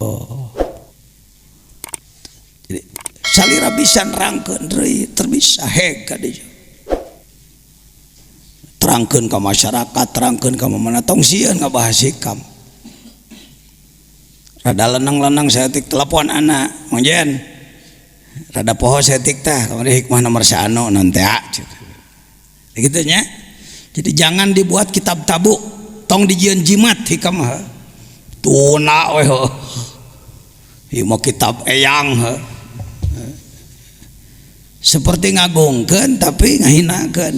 Oh. Jadi salira bisa nerangkeun deui terbisa hega dieu. Terangkeun ka masyarakat, terangkeun ka mana tong sieun ngabahas hikam. Rada lenang-lenang saya tik telepon anak, Mang Jen. Rada poho saya tik tah, kamari hikmah nomor 1 nanti gitu nya. Jadi jangan dibuat kitab tabu, tong dijieun jimat hikam ha. Tuna we heuh. Ieu mah kitab eyang heuh. Seperti ngagungkeun tapi ngahinakeun.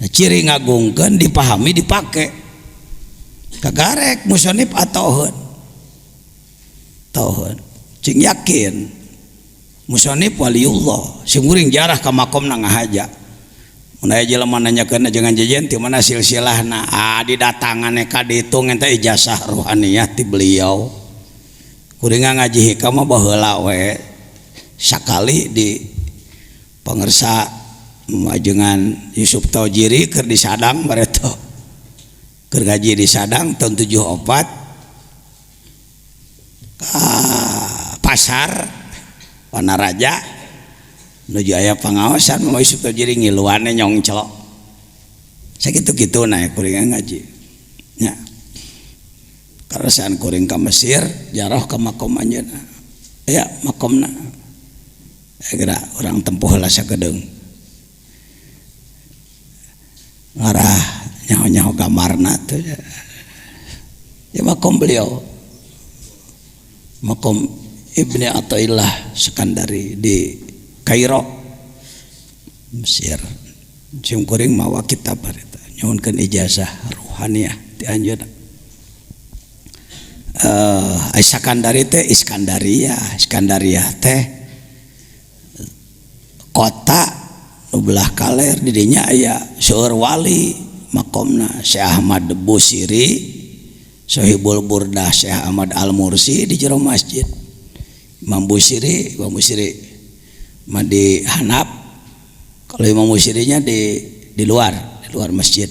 Nah, ciri ngagungkeun dipahami dipake. Kagarek musonif atoheun. Tauheun. Cing yakin musonif waliullah, sing uring jarah ka makomna ngahaja. Mun aya jelema nanyakeun jangan jajan ti mana silsilahna? Didatanganna ka ditu ngenta ijazah ruhaniyah ti beliau. Kuring ngaji hikam mah baheula we. Sakali di pangersa majengan Yusuf Taujiri keur di Sadang bareto. Keur ngaji di Sadang tahun 74 pasar Wanaraja nuju aya pangaosan mau Yusuf Taujiri ngiluane nyong celok sakitu-kitu na kuring ngaji nya karasaan kuring ka Mesir jarah ka makom anjeunna aya makomna geura urang tempuh heula sakedeung ngarah nyaho-nyaho kamarna teh ya makom beliau makom Ibni Athaillah Sekandari di Kairo Mesir. Cing kuring mawa kitab harita nyuhunkeun ijazah ruhaniyah ti anjeunna. Sekandari teh Iskandariyah teh kota nu belah kaler di dinya aya seueur wali makomna Syekh Ahmad Busiri Sohibul Burdah Syekh Ahmad Al-Mursi di jero masjid. Imam Busiri mah di Hanaf. Kalau Imam Busirinya di luar masjid.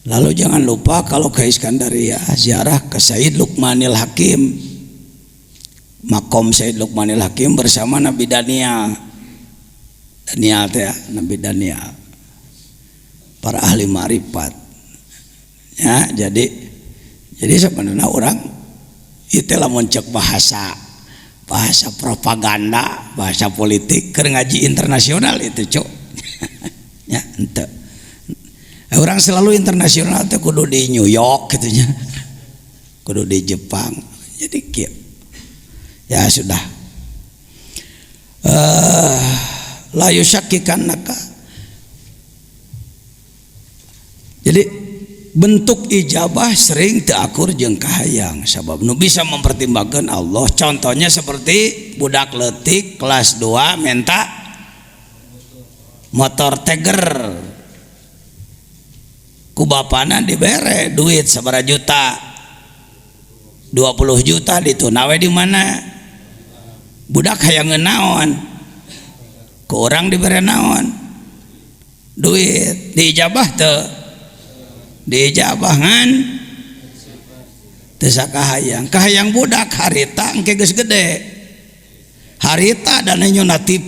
Lalu jangan lupa kalau ke Iskandariyah ziarah ke Sayyid Luqmanil Hakim. Makom Sayyid Luqmanil Hakim bersama Nabi Daniel. Nabi Daniel. Para ahli ma'rifat. Ya, jadi sebenarnya orang itu lamun cek bahasa propaganda, bahasa politik keur ngaji internasional itu cuk. Ya ente. Orang selalu internasional teh kudu di New York gitu nya. Kudu di Jepang. Jadi kieu. Ya sudah. La yusyakkikanaka. Jadi bentuk ijabah sering teakur jeung kahayang sabab nu bisa mempertimbangkan Allah contohnya seperti budak leutik kelas 2 minta motor Tiger ku bapana dibere duit sabaraha juta 20 juta ditunawe di mana budak hayang naon ku urang dibere naon duit diijabah teu dijabahan teu kahayang budak harita engke geus gede harita dan nyona TV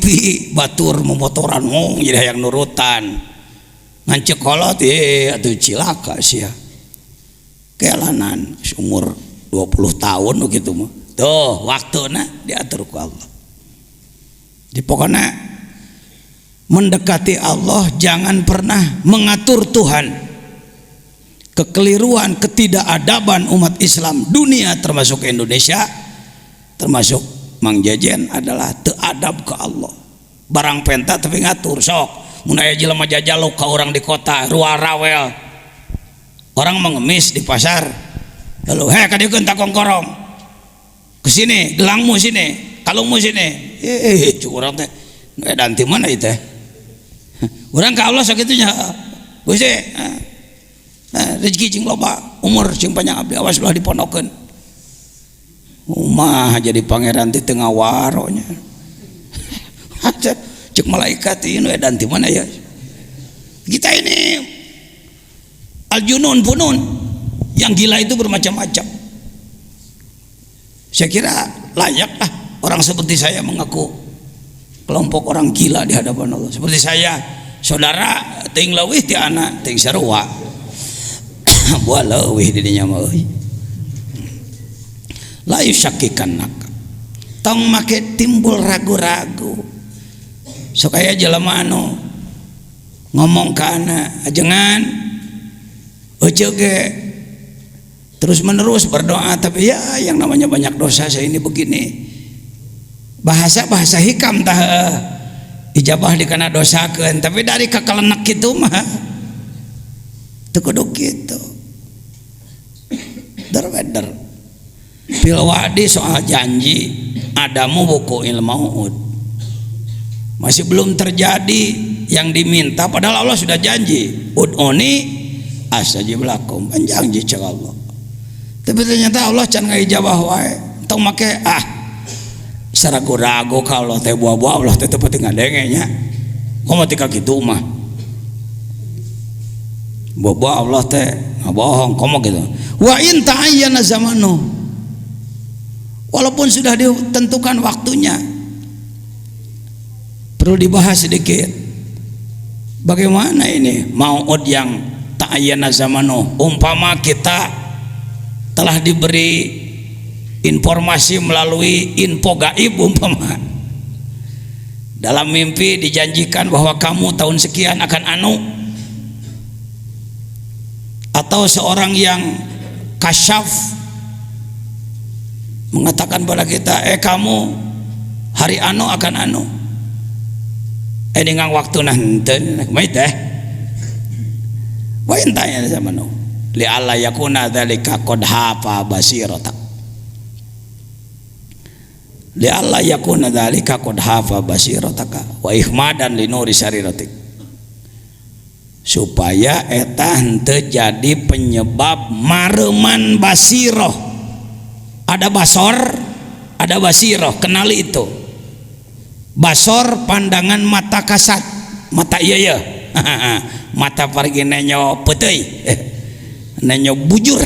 batur memotoran ngong jadi hayang nurutan ngan cekolot atuh cilaka sia kelanan umur 20 tahun begitu mah tuh waktuna diatur ku Allah di pokokna mendekati Allah jangan pernah mengatur Tuhan. Kekeliruan, ketidakadaban umat Islam dunia termasuk Indonesia termasuk Mang Jajen adalah teadab ke Allah barang penta tapi ngatur sok mun aya jelema jajaluk ka orang di kota ruar rawel orang mengemis di pasar lalu ka dieu tak kongkorong kesini gelangmu sini kalungmu sini cuk urang teh dan ti mana ieu teh urang ka Allah sakitunya Gusti rezeki cing loba umur cing panjang abdi awas ulah dipondokeun umah jadi pangeran ti tengah waronya cek malaikat ini dan di mana ya kita ini al junun funun yang gila itu bermacam-macam Saya kira layak lah orang seperti saya mengaku kelompok orang gila di hadapan Allah. Seperti saya, saudara ting leuwih ti anak ting sarua. Buah leuwih di dinya mah euy. La yusyakkikannak. Tong make timbul ragu-ragu. Sok aya jelema anu ngomong ka anak, ajengan euceuk ge terus menerus berdoa, tapi ya yang namanya banyak dosa saya ini begini. Bahasa hikam tah ijabah dikana dosakeun, tapi dari kakalenek kitu mah teu kudu kitu. Darweder fil wa'di soal janji adamu buku ilmu masih belum terjadi yang diminta, padahal Allah sudah janji ud'uni astajib lakum, janji cek Allah. Tapi ternyata Allah can ngaijabah wae, tong make saragu-ragu kalau teh buah-buah Allah teh teu penting ngadenge nya. Komo tika kitu mah. Buah-buah Allah teh ngabohong komo gitu. Wa in ta'ayyana zamanu. Walaupun sudah ditentukan waktunya. Perlu dibahas sedikit. Bagaimana ini mau'ud yang ta'ayyana zamanu? Umpama kita telah diberi informasi melalui info gaib, umpama dalam mimpi dijanjikan bahwa kamu tahun sekian akan anu, atau seorang yang kasyaf mengatakan pada kita kamu hari anu akan anu dengan waktu nanti baik teh wa intanya zamanu li alla yakuna dzalika qad hafa basiratak li alla yakuna dzalika qad hafa basirataka wa ihmadan li nuri sariratik, supaya eta henteu jadi penyebab mareman basiroh. Ada basor, ada basiroh, kenali itu. Basor pandangan mata kasat, mata iya mata pargi nenyo peuteui nenyo bujur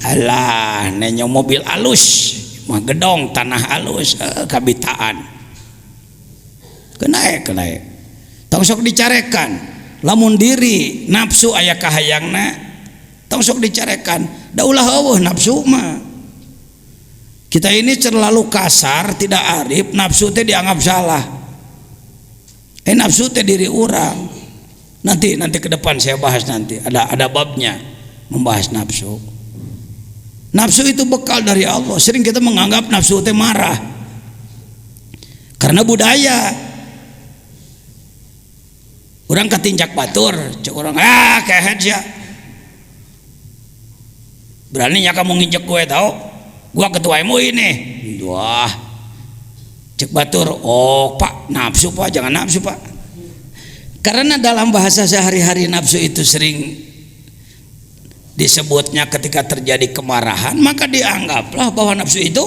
alah nenyo mobil alus mah gedong tanah alus kabitaan kenae tong sok dicarekan lamun diri nafsu aya kahayangna tong sok dicarekan da ulah eueuh nafsu mah. Kita ini terlalu kasar, tidak arif, nafsu teh dianggap salah. Nafsu teh diri orang. Nanti ke depan saya bahas, nanti ada babnya membahas nafsu. Nafsu itu bekal dari Allah. Sering kita menganggap nafsu teh marah karena budaya. Orang ketinjak batur, cek orang kehet ya. Beraninya kamu nginjek gue tahu? Gua ketua MUI nih. Wah, cek batur, oh pak nafsu pak, jangan nafsu pak. Karena dalam bahasa sehari-hari nafsu itu sering disebutnya ketika terjadi kemarahan, maka dianggaplah bahwa nafsu itu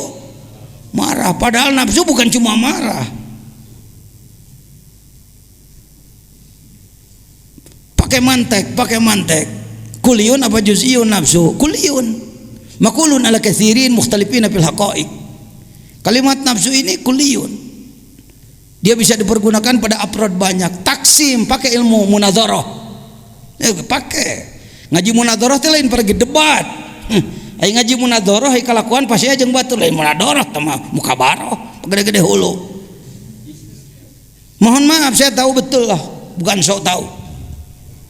marah. Padahal nafsu bukan cuma marah. Pakai mantek. Kuliun apa juz'iyun nafsu? Kuliun. Makulun ala katsirin mukhtalifina fil haqa'iq. Kalimat nafsu ini kuliyun. Dia bisa dipergunakan pada afrod banyak. Taksim pakai ilmu munadzarah. Pakai. Ngaji munadzarah teh lain pergi debat. Ai ngaji munadzarah ai kalakuan pasti jeung batur lain munadzarah teh mah mukabarah, gede-gede hulu. Mohon maaf saya tahu betul lah, bukan sok tahu.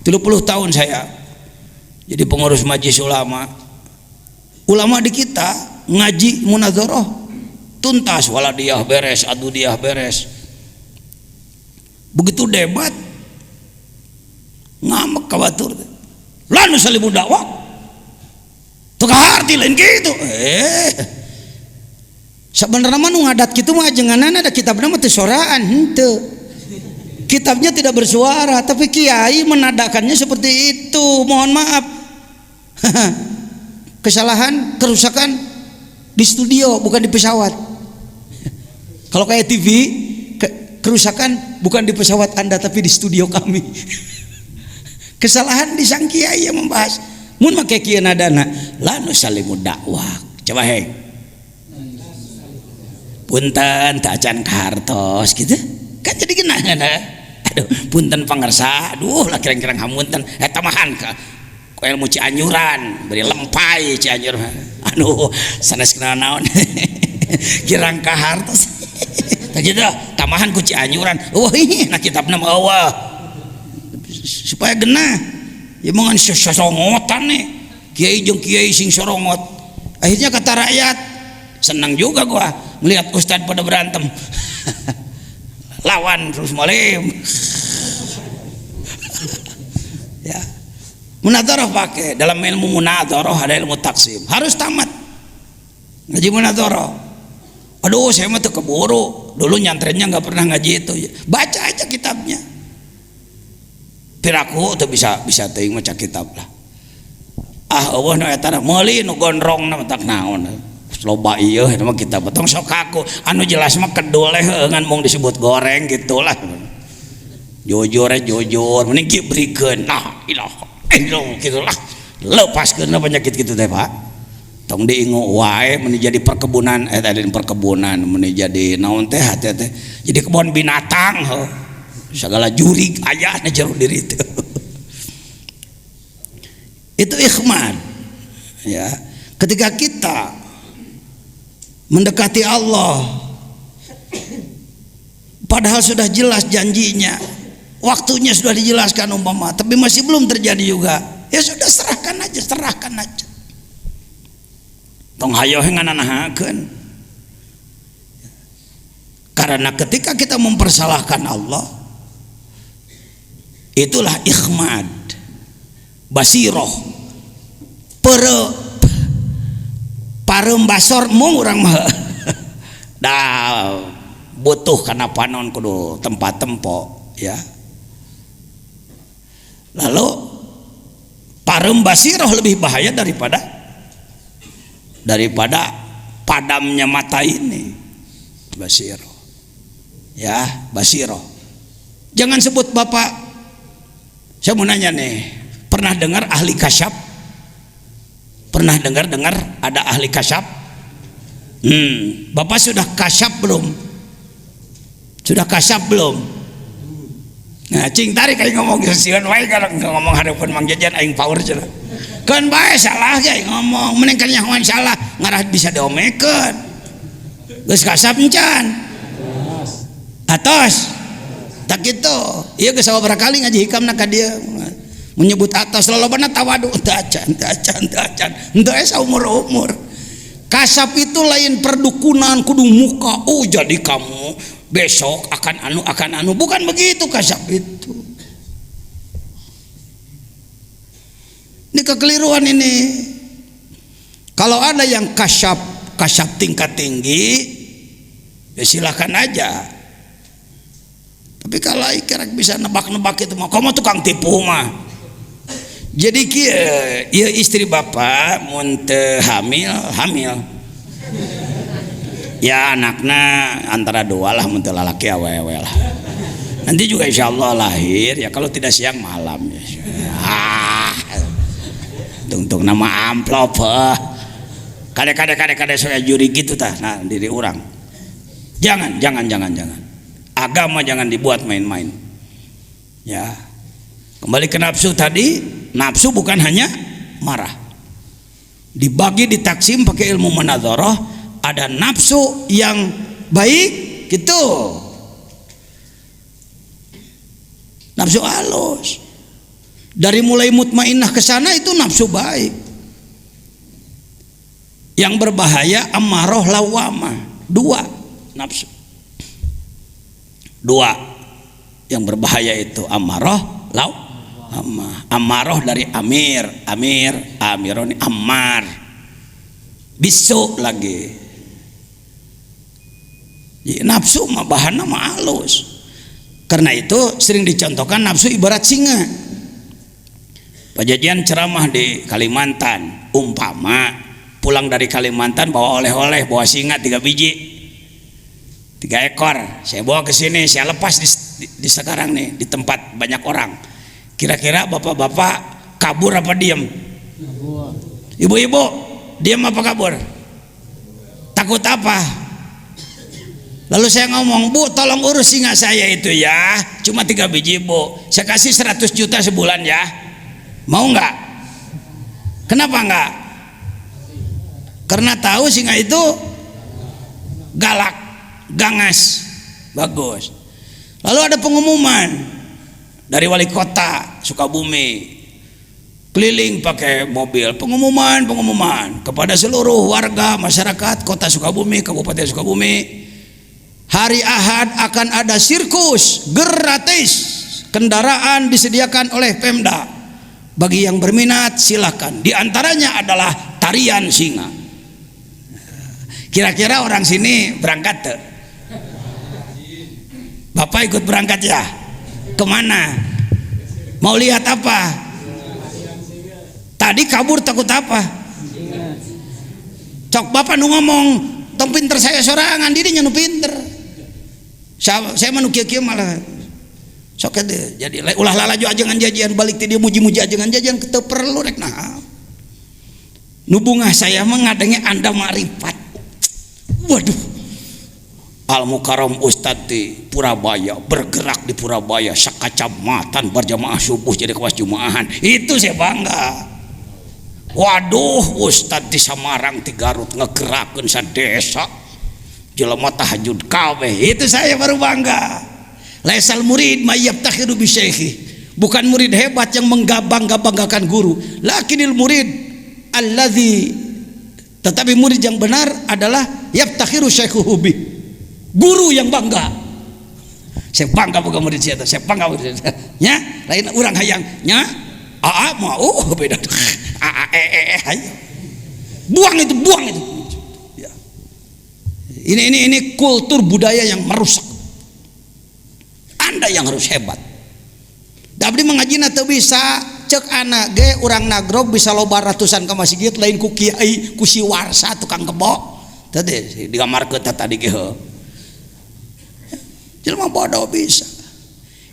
30 tahun saya jadi pengurus majelis ulama. Ulama di kita ngaji munadzarah tuntas, waladiyah beres, adudiyah beres. Begitu debat ngamek ka batur. Lan salimu dakwah. Teu kaharti lain kitu. Sabenerna mah nu ngadat kitu mah ajenganana ada kitabna mah teu soraan henteu. Kitabnya tidak bersuara, tapi kiai menadakannya seperti itu. Mohon maaf. Kesalahan, kerusakan di studio bukan di pesawat. Kalau kayak TV, kerusakan bukan di pesawat Anda tapi di studio kami. Kesalahan di sang kiai yang membahas. Mun make kieu nadana la nusallimu dakwah. Coba punten tak acan kartos gitu kan jadi genah aduh punten pangersa aduh lah kira-kira hamunten tamahan ka ku ilmu Cianjuran beri lempai Cianjur aduh sanes kenal naon kirang kahartos tak gitu tamahan ku Cianjuran wah nah kitabna mah eueuh supaya genah ya mangan sorongotan nih kiai jeung kiai sing sorongot akhirnya kata rakyat senang juga gua melihat ustadz pada berantem lawan terus malim ya munadharah pakai dalam ilmu munadharah ada ilmu taksim harus tamat ngaji munadharah aduh saya mah tuh keburu dulu nyantrennya nggak pernah ngaji itu baca aja kitabnya piraku tuh bisa teuing maca kitab lah eueuh nu eta meuli nu gondrong na tak naon loba ieu eta mah kitab tong sok aku anu jelas mah kedul ngan mung disebut goreng gitulah jujur mending kibrikeun nah ilaha illallah gitulah lepaskeun penyakit kitu teh Pak tong diingu wae mun jadi perkebunan perkebunan mun jadi naon teh hati teh jadi kebun binatang segala jurig aya na jero diri itu ikhman ya ketika kita mendekati Allah padahal sudah jelas janjinya waktunya sudah dijelaskan umpama tapi masih belum terjadi juga ya sudah serahkan aja tong hayo ngananahakeun karena ketika kita mempersalahkan Allah itulah ikhmad basiroh pareum basor mung urang mah dah butuh kana panon kudu tempat tempo ya lalu pareum basiroh lebih bahaya daripada padamnya mata ini basiroh ya basiroh jangan sebut bapak saya mau nanya nih pernah dengar ahli kasyaf pernah dengar ada ahli kasyaf bapak sudah kasyaf belum nah cing tarik aing ngomong sieun wae kalau ngomong hadapan Mang Jajan aing power cenah kan bae salah ge ngomong mending kan nyahoan salah ngarah bisa diomekeun geus kasyaf encan atos tak gitu ieu geus sabaraha kali ngaji hikamna ka dieu menyebut atas lolobana tawadu teu acan henteu saumur-umur kasap itu lain perdukunan kudu muka jadi kamu besok akan anu bukan begitu kasap itu ini kekeliruan ini kalau ada yang kasap tingkat tinggi ya silakan aja tapi kalau kira bisa nebak-nebak itu mah kamu tukang tipu mah jadi kia istri bapak mun teu hamil ya anaknya antara dua lah mun teu lalaki awewe lah nanti juga insya Allah lahir ya kalau tidak siang malam ya tung nama amplop kade saya juri gitu tah nah diri orang jangan agama jangan dibuat main-main ya kembali ke nafsu tadi nafsu bukan hanya marah dibagi ditaksim pakai ilmu munadharah ada nafsu yang baik gitu nafsu halus dari mulai mutmainnah ke sana itu nafsu baik yang berbahaya ammarah lawamah dua nafsu dua yang berbahaya itu ammarah ammarah dari amironi ammar bisu lagi jadi, nafsu mah bahanna mah halus karena itu sering dicontohkan nafsu ibarat singa Pak Jajan ceramah di Kalimantan umpama pulang dari Kalimantan bawa oleh-oleh bawa singa 3 biji 3 ekor saya bawa ke sini saya lepas di sekarang nih di tempat banyak orang kira-kira bapak-bapak kabur apa diam ibu-ibu diam apa kabur takut apa Lalu saya ngomong, Bu tolong urus singa saya itu ya, cuma 3 biji Bu, saya kasih 100 juta sebulan ya, mau nggak? Kenapa nggak? Karena tahu singa itu galak, gangas, bagus. Lalu ada pengumuman dari wali kota Sukabumi, keliling pakai mobil, pengumuman kepada seluruh warga masyarakat kota Sukabumi, Kabupaten Sukabumi, hari Ahad akan ada sirkus gratis, kendaraan disediakan oleh Pemda, bagi yang berminat silakan, di antaranya adalah tarian singa. Kira-kira orang sini berangkat tuh? Bapak ikut berangkat ya? Kemana? Mau lihat apa? Tadi kabur takut apa? Cok bapak nu ngomong tong pinter saya sorangan, dirinya nu pinter. Saya manu kieu-kieu malah sok teh jadi ulah lalaju ajengan jajian, balik teh dia muji-muji ajengan jajian teu perlu rek naha. Nu bungah saya mah ngadenge Anda marifat. Waduh. Al Mukarram Ustad di Purabaya, bergerak di Purabaya sakacamatan berjamaah subuh jadi kewas jumaahan. Itu saya bangga. Waduh, Ustad di Samarang di Garut ngegerakeun sadesa jelema tahajud kabeh. Itu saya baru bangga. Laisal murid mayyabtakhiru bi syaikhi. Bukan murid hebat yang menggabang-gabangkan guru, lakinil murid alladzi, tetapi murid yang benar adalah yabtakhiru syaikhuhu bi. Guru yang bangga. Saya bangga boga murid saya, saya bangga murid saya. Nya, lain urang hayang nya, aa mau beda. Buang itu. Ya. Ini kultur budaya yang merusak. Anda yang harus hebat. Dabdi mengajina teu bisa cek anak ge urang nagrog bisa loba ratusan ka masjid lain ku kiai ku si warsa tukang kebo. Tadi digamarkeun tadi ge heuh. Jelema bodoh bisa.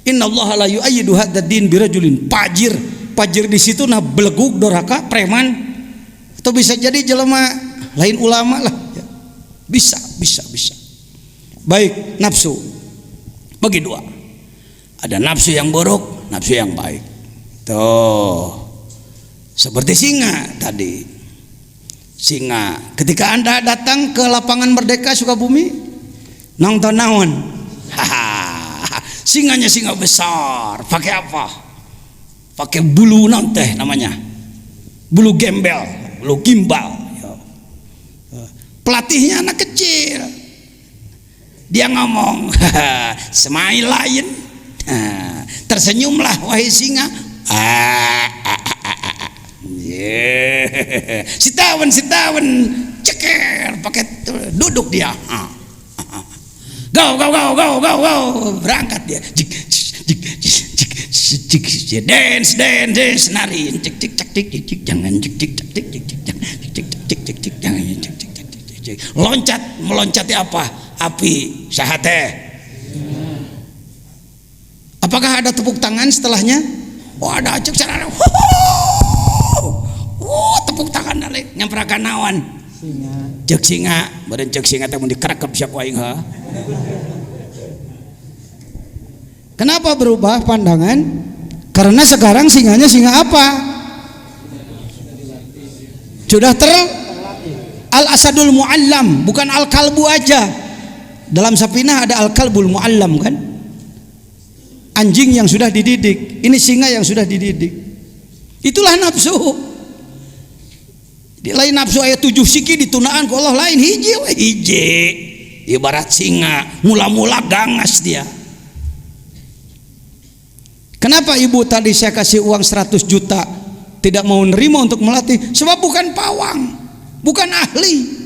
Innallaha la yu'ayyidu hadzal din birajulin fajir. Fajir di situ nah beleguk doraka preman, atau bisa jadi jelema lain ulama lah ya. Bisa. Baik, nafsu bagi dua. Ada nafsu yang buruk, nafsu yang baik. Tuh. Seperti singa tadi. Singa ketika Anda datang ke lapangan Merdeka Sukabumi, nonton naon? Singanya singa besar, pakai apa? Pakai bulu teh namanya, bulu gembel, bulu gimbal. Pelatihnya anak kecil, dia ngomong, smile lain, tersenyumlah wahai singa. Sitawan, ceker, pakai duduk dia. Go, berangkat dia. Dance, nari. Jangan loncat, meloncati apa? Api, sahate. Apakah ada tepuk tangan setelahnya? Oh ada, cek cara. Tepuk tangan nalik, nyamperakan nawan. Cek singa, badan cek singa teh mun dikerekep sia ku aing. Kenapa berubah pandangan? Karena sekarang singanya singa apa? Sudah al-asadul mu'allam, bukan al-kalbu aja. Dalam Safinah ada al-kalbul mu'allam kan? Anjing yang sudah dididik. Ini singa yang sudah dididik. Itulah nafsu. Di lain nafsu ayat 7 siki ditunaan ku Allah lain hiji. Ibarat singa, mula-mula gangas dia. Kenapa ibu tadi saya kasih uang 100 juta tidak mau nerima untuk melatih? Sebab bukan pawang, bukan ahli.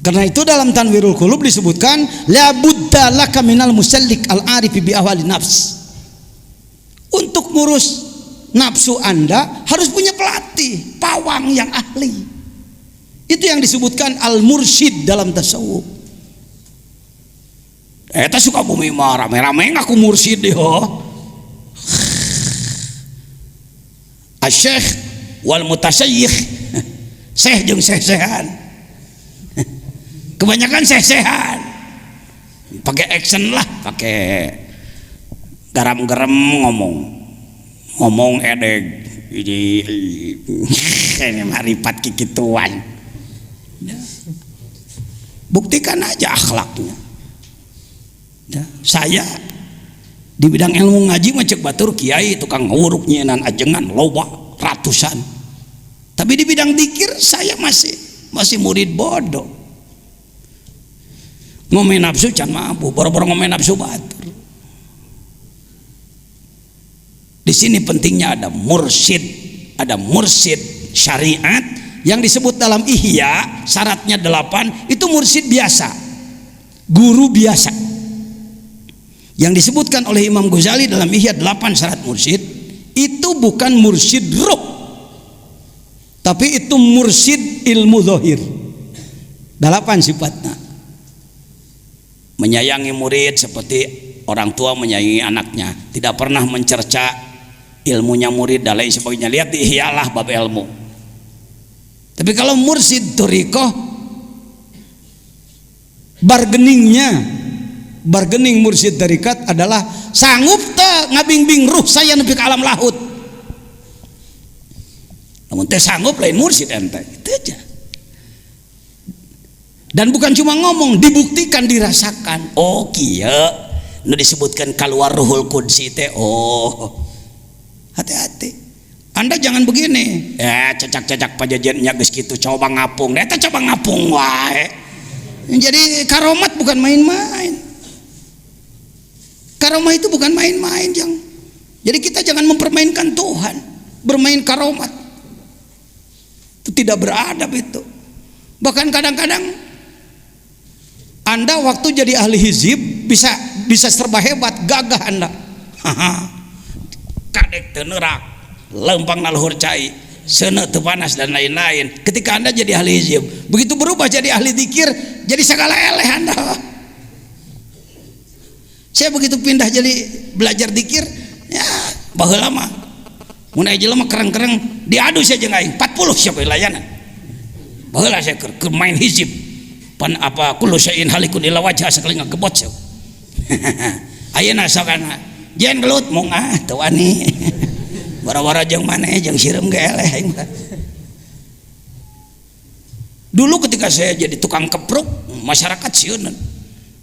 Karena itu dalam Tanwirul Qulub disebutkan la budda laka minal musallik al-arifi bi ahwali nafs. Untuk ngurus nafsu Anda harus punya pelatih, pawang yang ahli. Itu yang disebutkan al-mursyid dalam tasawuf. Eta Sukabumi mah rame-rame ngaku mursyid deh. Asyikh wal mutasyikh. Syekh jeung syekh-syekhan. kebanyakan sesehan, pakai action lah, pakai garam-garam ngomong edeg ini maripat kikituan. Buktikan aja akhlaknya. Saya di bidang ilmu ngaji macek batur kiai tukang nguruk nyenan ajengan loba ratusan, tapi di bidang dikir saya masih murid bodoh. Ngomongin nafsu can mampu, boro-boro ngomongin nafsu batur. Di sini pentingnya ada mursyid syariat yang disebut dalam Ihya, syaratnya 8, itu mursyid biasa, guru biasa. Yang disebutkan oleh Imam Ghazali dalam Ihya 8 syarat mursyid, itu bukan mursyid ruh, tapi itu mursyid ilmu zahir. 8 sifatnya. Menyayangi murid seperti orang tua menyayangi anaknya, tidak pernah mencerca ilmunya murid dan lain sebagainya. Lihat di Ihya lah bab ilmu. Tapi kalau mursyid thariqah, bargaining mursyid tarikat adalah sanggup teh ngabingbing ruh saya nepi ke alam lahut. Namun teh sanggup lain mursyid ente, itu aja. Dan bukan cuma ngomong, dibuktikan, dirasakan. Oh kieu nu disebutkan keluar ruhul qudsi teh. Oh, hati-hati. Anda jangan begini. Cecak-cecak pajajannya geus kitu coba ngapung. Eta coba ngapung wae. Jadi karomat bukan main-main. Karomah itu bukan main-main, Jang. Jadi kita jangan mempermainkan Tuhan, bermain karomat. Itu tidak beradab itu. Bahkan kadang-kadang Anda waktu jadi ahli hizib bisa serba hebat, gagah Anda. Kadek teu neurak, lempang naluhur cai, seuneu teu panas dan lain-lain. Ketika Anda jadi ahli hizib, begitu berubah jadi ahli zikir, jadi segala eleh Anda. Saya begitu pindah jadi belajar zikir, ya baheula mah mun aya jelema kereng-kereng diadu saya jeung aing 40 siapa layanan. Baheula saya keur main hizib. Pan apa kullu syai'in halikun illa wajha sakali ngagebot saya. Ayeuna sokana jen gelut mung teu wani. Bara-bara jeung maneh jeung sireum ge eleh aing. Dulu ketika saya jadi tukang kepruk, masyarakat sieuneun.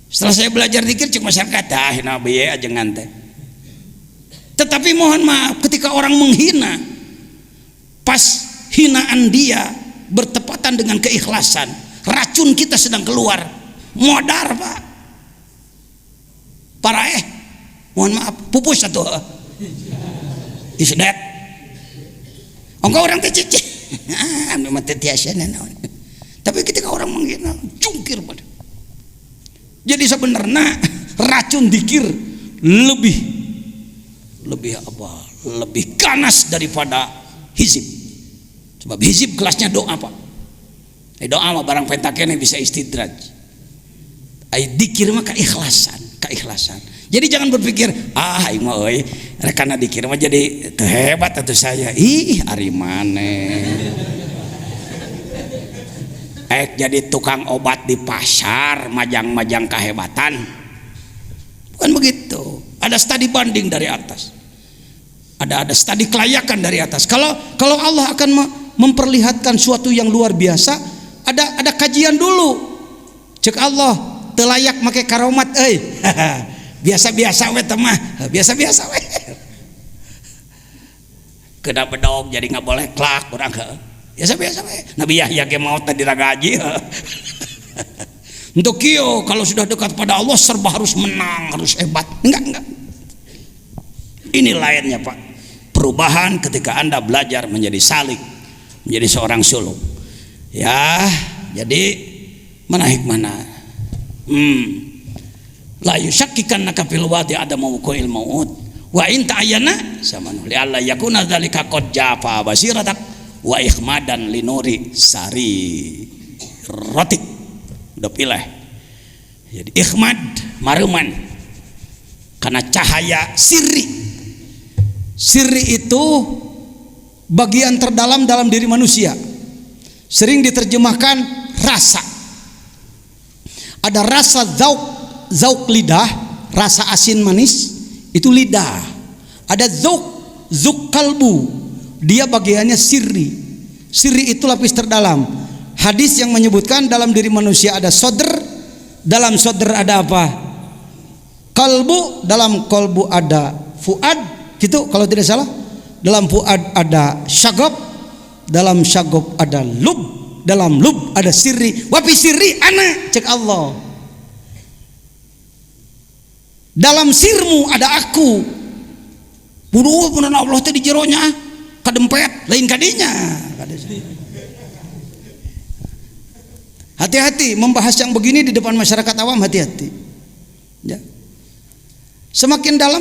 Setelah saya belajar zikir cek masyarakat nabi ya ajengan teh. Tetapi mohon maaf ketika orang menghina, pas hinaan dia bertepatan dengan keikhlasan, racun kita sedang keluar, modar Pak. Parah mohon maaf, pupus satu. Is that? Engkau orang teh cicik. Memang teh tiasa naon. Tapi ketika orang menghina, jungkir pada. Jadi sebenarnya racun zikir lebih ganas daripada hizib. Sebab hizib kelasnya doa Pak. Doa mah barang pentakene bisa istidraj. Zikir mah keikhlasan. Jadi jangan berpikir aing mah euy rekana zikir mah jadi teu hebat atuh saya. Ih ari maneh. Jadi tukang obat di pasar majang-majang kehebatan, bukan begitu. Ada studi banding dari atas, ada studi kelayakan dari atas. Kalau Allah akan memperlihatkan suatu yang luar biasa, ada kajian dulu. Cek Allah telayak make karomat, biasa-biasa we temah, biasa-biasa we. Kena bedog jadi nggak boleh klak kurang ke. Biasa-biasa we. Nabi Yahya ge maot tadi ragaji. Untuk kieu kalau sudah dekat pada Allah serba harus menang, harus hebat. Enggak. Ini lainnya Pak. Perubahan ketika Anda belajar menjadi salik, menjadi seorang suluk. Ya, jadi mana hikmahna? La yusyakkikanaka fil wadi adamu qail maut. Wa in ta'ayyana samanu li alla yakuna dzalika qad jafa basiratak wa ikhmadan linuri sari rotik. Udah pilih. Jadi ikhmad maruman karena cahaya sirri. Sirri itu bagian terdalam dalam diri manusia. Sering diterjemahkan rasa. Ada rasa zauk lidah, rasa asin manis, itu lidah. Ada zauk kalbu, dia bagiannya sirri. Sirri itu lapis terdalam. Hadis yang menyebutkan dalam diri manusia ada sodr, dalam sodr ada apa? Kalbu, dalam kalbu ada fuad, gitu kalau tidak salah. Dalam fuad ada syagab, dalam syagab ada lub, dalam lub ada sirri. Wapi sirri ana, cek Allah. Dalam sirmu ada aku. Buduh punan Allah teh di jeronya kadempet lain kadinya. Hati-hati membahas yang begini di depan masyarakat awam, hati-hati. Ya. Semakin dalam,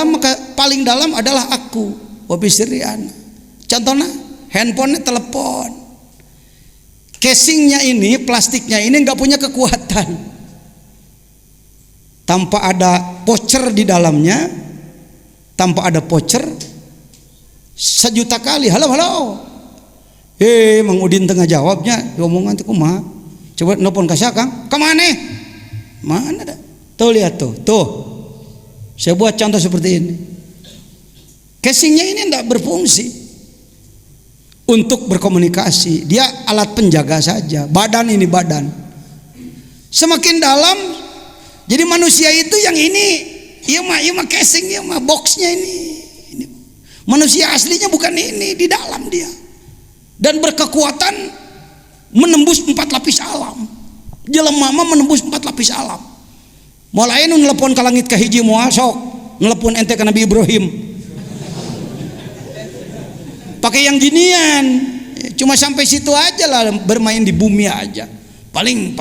maka paling dalam adalah aku. Wabi sirri ana. Contohnya handphone, telepon. Casingnya ini, plastiknya ini nggak punya kekuatan. Tanpa ada voucher di dalamnya, tanpa ada voucher, 1.000.000 kali halo Mang Udin tengah jawabnya omongan teh kumaha, coba nelpon ka Kang, kemana dah tuh, lihat tuh saya buat contoh seperti ini. Casingnya ini tidak berfungsi untuk berkomunikasi, dia alat penjaga saja. Badan semakin dalam. Jadi manusia itu yang ini, iya mah casing, iya mah boxnya ini. Manusia aslinya bukan ini, di dalam dia. Dan berkekuatan menembus 4 lapis alam. Jelema mah menembus 4 lapis alam. Mulai nu nelpon ka langit ka hiji moal sok, nelpon ente ka Nabi Ibrahim. Pakai yang ginian. Cuma sampai situ aja lah, bermain di bumi aja. Paling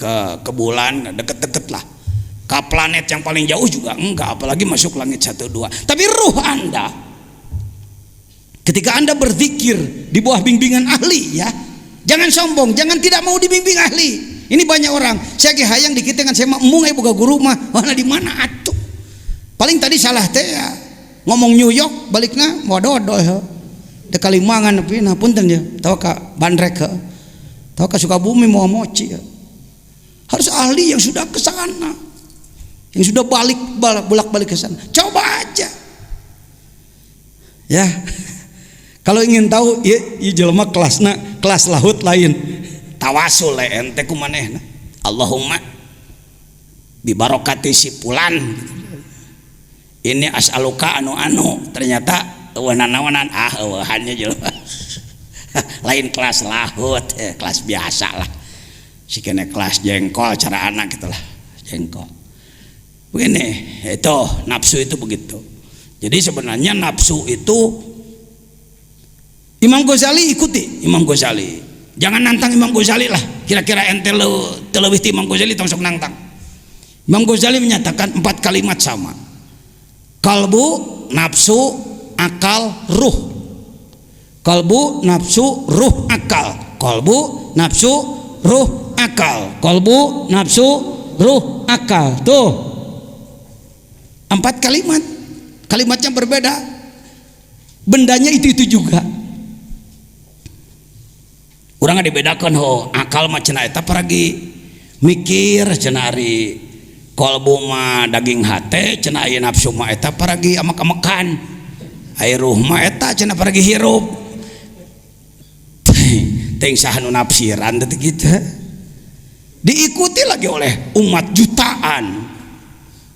ke bulan deket-deket lah, ke planet yang paling jauh juga enggak, apalagi masuk langit 1-2. Tapi ruh Anda ketika Anda berzikir di bawah bimbingan ahli, ya jangan sombong, jangan tidak mau dibimbing ahli. Ini banyak orang saya ge hayang dikit dengan saya mung boga guru mah mana di mana atuh. Paling tadi salah teh ya, ngomong New York baliknya mododo de Kalimangan tapi nah punten ya tahu ka Bandrek tahu ka Sukabumi mau moci ya. Harus ahli yang sudah ke sana, yang sudah bolak-balik ke sana. Coba aja. Ya. Kalau ingin tahu ieu jelema kelas lahut lain. Tawasul ente kumanehna. Allahumma bi barokati si fulan. Ini as'aluka anu ternyata eueuh-naonan eueuhannya jelema. Lain kelas lahut, kelas biasa lah. Si kene kelas jengkol cara anak gitulah, jengkol. Begini, itu nafsu itu begitu. Jadi sebenarnya nafsu itu Imam Ghazali ikuti Imam Ghazali. Jangan nantang Imam Ghazali lah. Kira-kira ente leuwih ti Imam Ghazali tong sok nantang. Imam Ghazali menyatakan 4 kalimat sama. Kalbu, nafsu, akal, ruh. Kalbu, nafsu, ruh, akal. Kalbu, nafsu, ruh, akal. Kalbu, nafsu, ruh, akal. Tuh 4 kalimat. Kalimatnya berbeda, bendanya itu juga. Urang dibedakan akal mah cenah eta paragi mikir cenah ari, kalbu mah daging hate cenah aya nafsu mah eta paragi amak-amakan, aya ruh mah eta cenah paragi hirup. Teng saha nu nafsiran teh kitu. Diikuti lagi oleh umat jutaan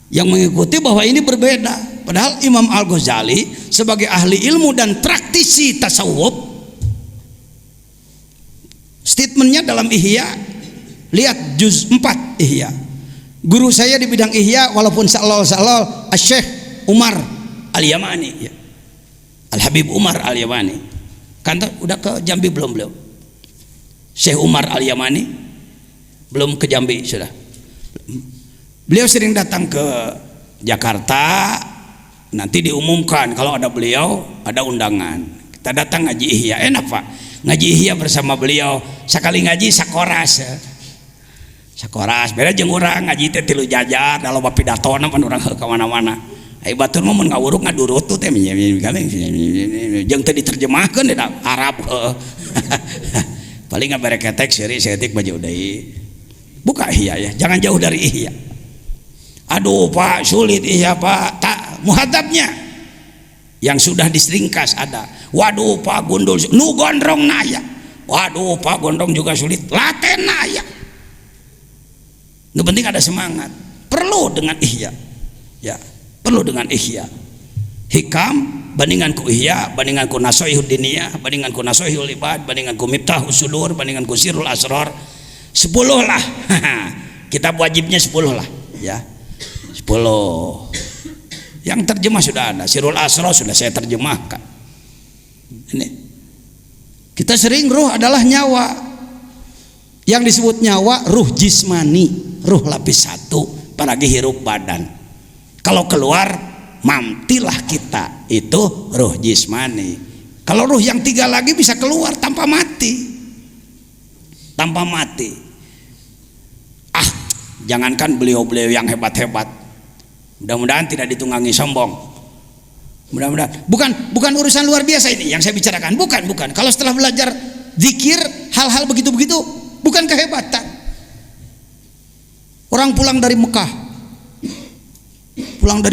yang mengikuti bahwa ini berbeda. Padahal Imam Al-Ghazali sebagai ahli ilmu dan praktisi tasawuf, statementnya dalam Ihya, lihat juz 4 Ihya. Guru saya di bidang Ihya walaupun salal Syekh Umar Al-Yamani ya. Al-Habib Umar Al-Yamani. Kantor udah ke Jambi belum? Syekh Umar Al-Yamani belum ke Jambi sudah. Beliau sering datang ke Jakarta, nanti diumumkan kalau ada beliau ada undangan. Kita datang ngaji Ihya, enak Pak. Ngaji Ihya bersama beliau, sekali ngaji sakoras. Sakoras, beda jeung urang ngaji teh tilu jajar, da loba pidatona pan urang ka mana-mana. Ai batur mah mun ngawuruk ngadurut tuh teh jeung teh diterjemahkeun di Arab. Paling ngabere ketek seutik baju deui. Buka ihya ya, jangan jauh dari ihya. Aduh Pak, sulit ihya Pak. Tak, muhadzabnya yang sudah diseringkas ada. Waduh Pak, gundul nu gondrong naya. Waduh Pak, gondrong juga sulit. Laten naya. Yang penting ada semangat. Perlu dengan ihya. Ya, perlu dengan ihya. Hikam bandingan ku ihya, bandingan ku nasoihud diniyah, bandingan ku nasoihul ibad, bandingan ku miftahus sudur, bandingan ku sirrul asrar. 10 lah. Kitab wajibnya 10 lah, ya. 10. Yang terjemah sudah ada. Sirrul asrar sudah saya terjemahkan. Ini. Kita sering ruh adalah nyawa. Yang disebut nyawa ruh jismani, ruh lapis 1, apalagi hirup badan. Kalau keluar mamtilah kita, itu ruh jismani. Kalau ruh yang 3 lagi bisa keluar tanpa mati. Tanpa mati. Jangankan beliau-beliau yang hebat-hebat, mudah-mudahan tidak ditunggangi sombong. Mudah-mudahan bukan urusan luar biasa ini yang saya bicarakan, bukan. Kalau setelah belajar zikir hal-hal begitu-begitu bukan kehebatan. Orang pulang dari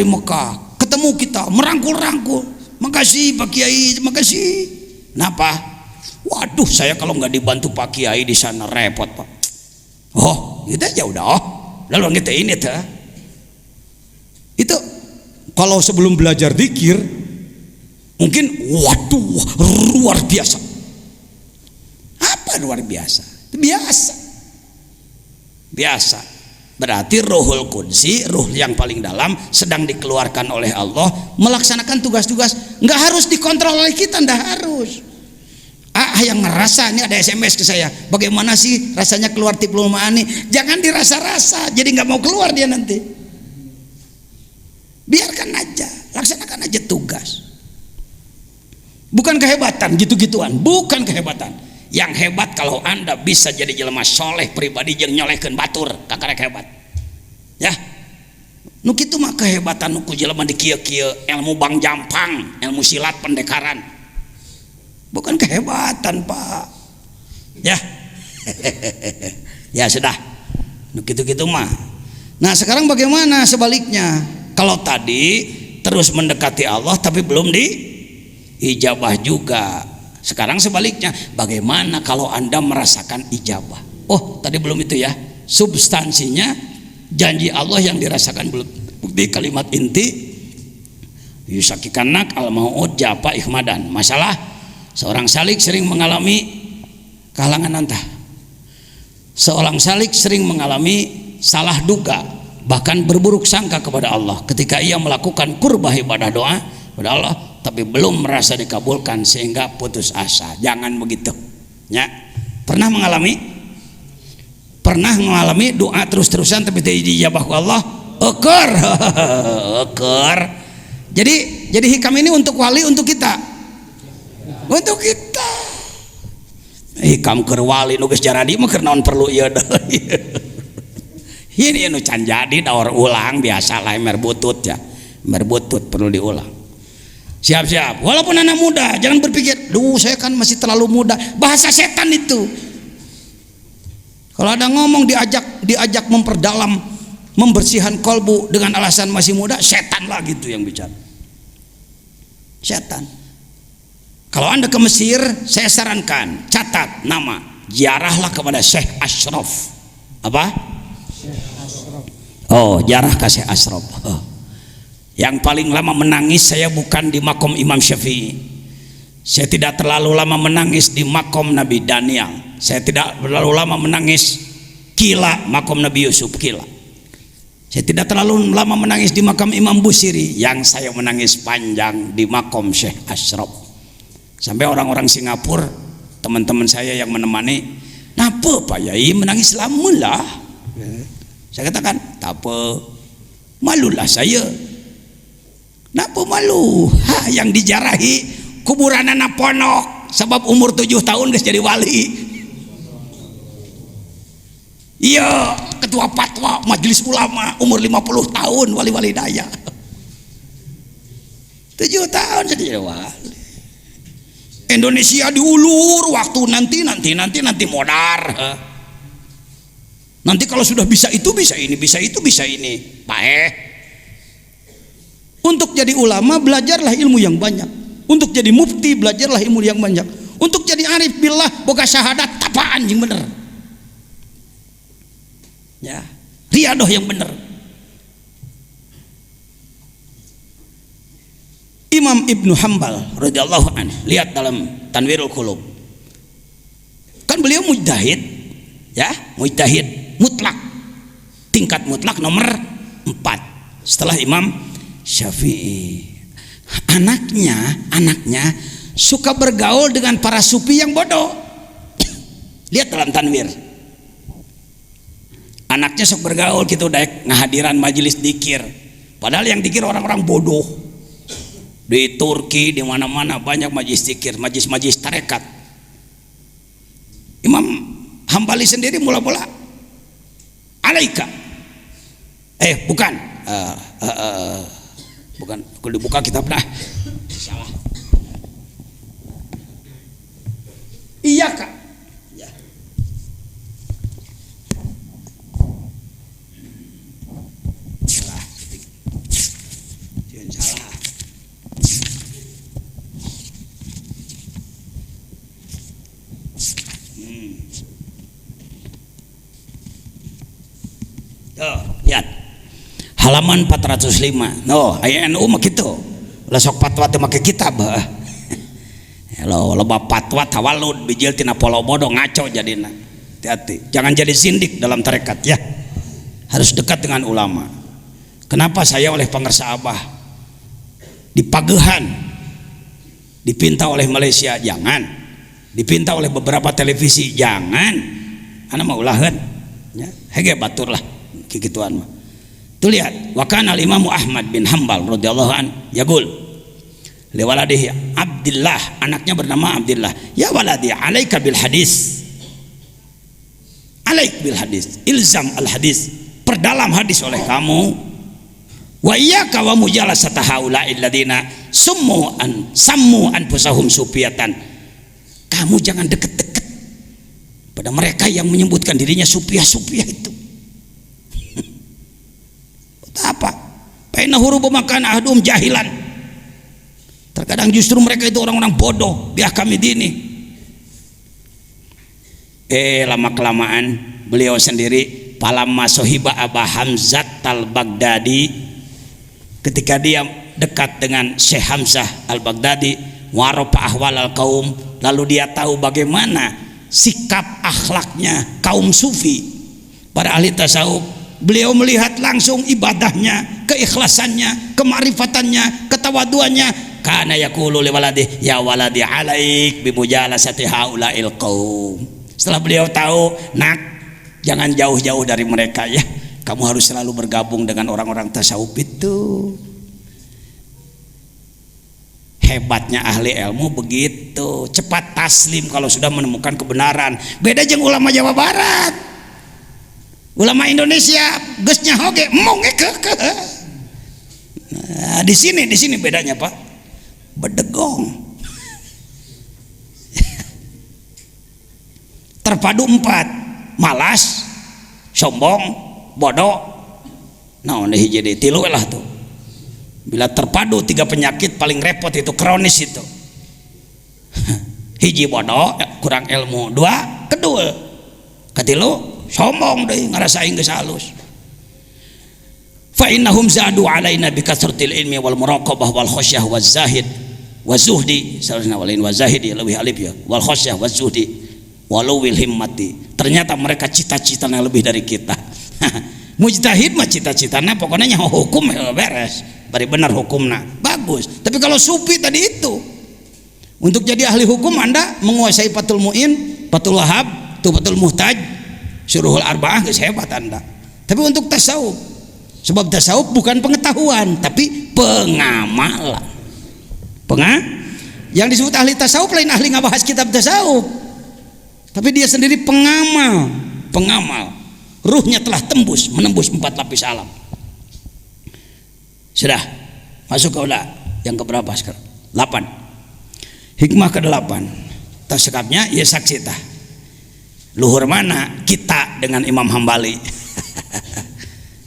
Mekah, ketemu kita, merangkul-rangkul, makasih Pak Kiai, makasih. Kenapa? Waduh, saya kalau nggak dibantu Pak Kiai di sana repot Pak. Oh, gitu aja udah. Lalu kita ini tuh. Itu kalau sebelum belajar zikir mungkin waduh luar biasa. Apa luar biasa? Biasa. Berarti Ruhul Qudsi, ruh yang paling dalam sedang dikeluarkan oleh Allah melaksanakan tugas-tugas. Nggak harus dikontrol oleh kita, nggak harus. Yang ngerasa, ini ada SMS ke saya, bagaimana sih rasanya keluar tiplul ma'ani? Jangan dirasa-rasa, jadi nggak mau keluar dia nanti. Biarkan aja, laksanakan aja tugas. Bukan kehebatan gitu-gituan, bukan kehebatan. Yang hebat kalau Anda bisa jadi jelema soleh pribadi jeung nyolehkeun batur, kakarek hebat. Ya. Nu kitu mah kehebatan nu ku jelema di kieu-kieu, ilmu bang jampang, ilmu silat pendekaran. Bukan kehebatan Pak. Ya. Ya sudah. Nu kitu-kitu mah. Nah, sekarang bagaimana sebaliknya? Kalau tadi terus mendekati Allah tapi belum diijabah juga. Sekarang sebaliknya, bagaimana kalau Anda merasakan ijabah? Oh, tadi belum itu ya. Substansinya janji Allah yang dirasakan belum. Bukti kalimat inti yusakikanak al-mau'ud japa ihmadan. Masalah seorang salik sering mengalami kehalangan antah. Seorang salik sering mengalami salah duga, bahkan berburuk sangka kepada Allah ketika ia melakukan qurbah ibadah doa kepada Allah, tapi belum merasa dikabulkan sehingga putus asa. Jangan begitu. Ya. Pernah mengalami doa terus-terusan tapi tidak dijabah ke Allah? Eker. Jadi hikam ini untuk wali, untuk kita. Untuk kita hikam keur wali nu geus jaradi mah keur naon perlu ieu deui. Ini nu can jadi daur ulang biasa lah merbutut ya. Merbutut perlu diulang. Siap-siap. Walaupun anak muda, jangan berpikir, "Duh, saya kan masih terlalu muda." Bahasa setan itu. Kalau ada ngomong diajak memperdalam, membersihkan kolbu dengan alasan masih muda, setan lah gitu yang bicara. Setan. Kalau Anda ke Mesir, saya sarankan catat nama, ziarahlah kepada Syekh Ashraf. Apa? Syekh Ashraf. Oh, ziarah ke Syekh Ashraf. Yang paling lama menangis saya bukan di makom Imam Syafi'i. Saya tidak terlalu lama menangis di makom Nabi Daniel. Saya tidak terlalu lama menangis Kila, makom Nabi Yusuf Kila. Saya tidak terlalu lama menangis di makam Imam Busiri. Yang saya menangis panjang di makom Syekh Ashraf. Sampai orang-orang Singapura, teman-teman saya yang menemani, "Napa Pak Yai menangis lama lah?" Saya katakan, "Tak apa, malulah saya." "Napa malu?" Yang dijarahi kuburan anak ponok, sebab umur 7 tahun geus jadi wali. Iya, ketua fatwa majelis ulama umur 50 tahun wali-wali daya. 7 tahun jadi wali. Indonesia diulur waktu nanti modar. Nanti kalau sudah bisa itu, bisa ini, bisa itu, bisa ini. Untuk jadi ulama belajarlah ilmu yang banyak. Untuk jadi mufti belajarlah ilmu yang banyak. Untuk jadi arif billah boga syahadat tapaan yang bener. Ya, riadoh yang bener. Imam Ibnu Hambal radhiyallahu anhu, lihat dalam Tanwirul Qulub. Kan beliau mujtahid, ya, mujtahid mutlak. Tingkat mutlak nomor 4 setelah Imam Syafi'i. Anaknya suka bergaul dengan para sufi yang bodoh. Lihat dalam Tanwir. Anaknya sok bergaul gitu, daek ngahadiran majelis dikir. Padahal yang dikir orang-orang bodoh. Di Turki, di mana-mana banyak majelis zikir, majelis tarekat. Imam Hambali sendiri mula-mula alaika. Bukan. Bukan, kalau dibuka kitab dah. Salah. Iya, Kak. Ya. Salah. Jangan salah. Lihat halaman 405. Aya NU mah kitu. Lah sok fatwa teh make kitab. Lo loba fatwa tawalud bijil tina polo bodoh ngaco jadina. Hati-hati. Jangan jadi sindik dalam tarekat ya. Harus dekat dengan ulama. Kenapa saya oleh pangersa Abah dipagehan, dipinta oleh Malaysia? Jangan. Dipinta oleh beberapa televisi? Jangan. Ana mah ulaheun. Ya, hege batur lah. Kikituan mah. Tuh lihat, wa kana al-Imam Ahmad bin Hambal radhiyallahu an yaqul li waladihi Abdullah, anaknya bernama Abdullah, ya waladi alaika bil hadis. Alaik bil hadis, ilzam al hadis, perdalam hadis oleh kamu. Wa iyyaka wa mujalasata haula'il ladina sammu anfusahum sufiatan. Kamu jangan deket-deket pada mereka yang menyebutkan dirinya sufiah itu. Apa? Paina huru makan ahdum jahilan. Terkadang justru mereka itu orang-orang bodoh. Biar kami dini. Lama kelamaan beliau sendiri palama sohiba Abah Hamzah al-Baghdadi, ketika dia dekat dengan Syekh Hamzah al-Baghdadi, waropa ahwal al-kaum, lalu dia tahu bagaimana sikap akhlaknya kaum sufi, para ahli tasawuf. Beliau melihat langsung ibadahnya, keikhlasannya, kemarifatannya, ketawaduannya. Kana yaqulu li waladi ya waladi alaik bi mujalasati haula'il qaum. Setelah beliau tahu, nak, jangan jauh-jauh dari mereka ya. Kamu harus selalu bergabung dengan orang-orang tasawuf itu. Hebatnya ahli ilmu begitu, cepat taslim kalau sudah menemukan kebenaran. Beda jeung ulama Jawa Barat. Ulama Indonesia geusnya hoge mong ke. Nah, di sini bedanya, Pak. Bedegong. Terpadu 4. Malas, sombong, bodoh. Naon hiji deui 3 lah tuh. Bila terpadu 3 penyakit paling repot itu kronis itu. Hiji bodoh, kurang ilmu. 2 kedul. Katilu sombong deh, ngarasain geus halus. Fa innahum zadu alaina bi kasratil ilmi wal muraqabah wal khasyah waz zahid waz zuhdi. Salahna walain waz zahid lebih alif ya. Wal khasyah waz zuhdi walawil himmati. Ternyata mereka cita-citanya lebih dari kita. Mujtahid mah cita-citanya pokoknya hukum beres. Bari benar hukumna. Bagus. Tapi kalau sufi tadi itu, untuk jadi ahli hukum Anda menguasai Fathul Muin, Fathul Wahab, Tuhfatul Muhtaj, Syuruhul Arba'ah, geus hebat Anda. Tapi untuk tasawuf, sebab tasawuf bukan pengetahuan tapi pengamalan. Yang disebut ahli tasawuf lain ahli ngabahas kitab tasawuf, tapi dia sendiri pengamal. Ruhnya telah menembus 4 lapis alam. Sudah masuk ke yang keberapa sekarang? 8. Hikmah ke-8. Tersekapnya ia saksi tah. Luhur mana kita dengan Imam Hambali.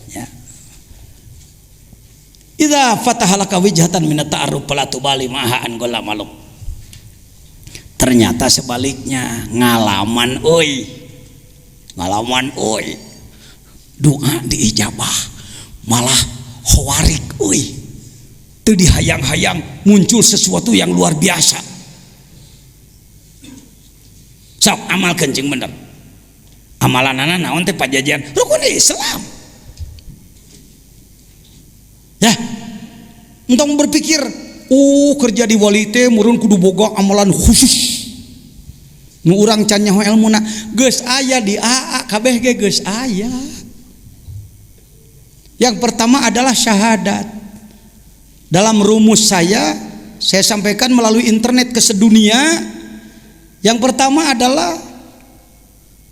Ya. Idza fatahalaka wijhatan min at-ta'arruf fala tubali ma'ha an gola maluk. Ternyata sebaliknya, ngalaman euy. Ngalaman euy. Doa diijabah, malah khawarik euy. Teu dihayang-hayang muncul sesuatu yang luar biasa. Sok amalkeun jeung bener. Amalanana naon teh pajajian rukun Islam. Ya. Entong berpikir, kerja di wali teh meureun kudu boga amalan khusus. Nu urang can nyaho elmuna geus aya di AA kabeh ge geus aya. Yang pertama adalah syahadat. Dalam rumus saya sampaikan melalui internet ke sedunia. Yang pertama adalah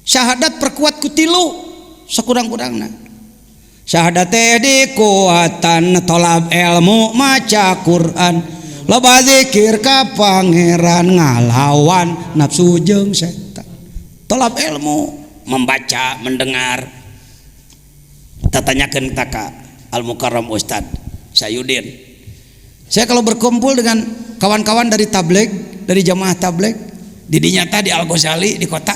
syahadat perkuat kutilu sakurang-kurangna. Syahadat teh dikuatan tolab ilmu maca Quran loba zikir ka pangeran ngalawan nafsu jeung setan. Tolab ilmu membaca mendengar. Tatanyakeun taka Al Mukarram Ustad Sayudin. Saya kalau berkumpul dengan kawan-kawan dari tabligh, dari jamaah tabligh, di dinyata di Al Ghazali di kota.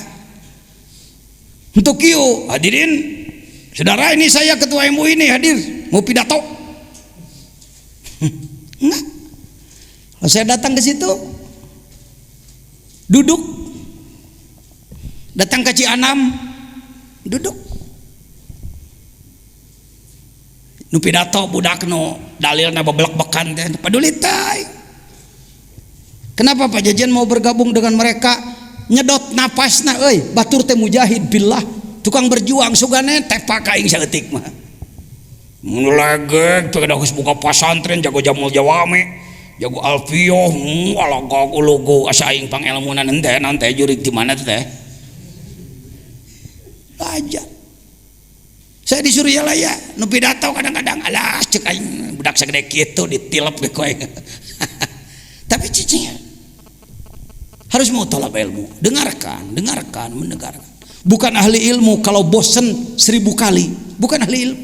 Untuk kieu hadirin, saudara ini saya ketua MUI ini hadir, mau pidato. Enggak. Kalau saya datang ke situ, duduk. Datang ke Cianam, duduk. Nu pidato budak nu dalilna beblek-bekan teh paduli teh. Kenapa Pak Jajan mau bergabung dengan mereka? Nyedot napasna euy, batur teh mujahid billah, tukang berjuang sugane tepak aing saeutik mah. Mun legeg teu geus buka pasantren jago jamul jawame, jago alfiyah, alagog ulugu asa aing pangelmunan henteu naon teh jurig di mana teh. Aja. Saya disuruh ya lah ya, nu pidato kadang-kadang alah cek aing budak sagede kitu ditilep ge koe. Tapi cicing harus mau tolak ilmu, dengarkan, mendengarkan. Bukan ahli ilmu kalau bosen 1000 kali, bukan ahli ilmu.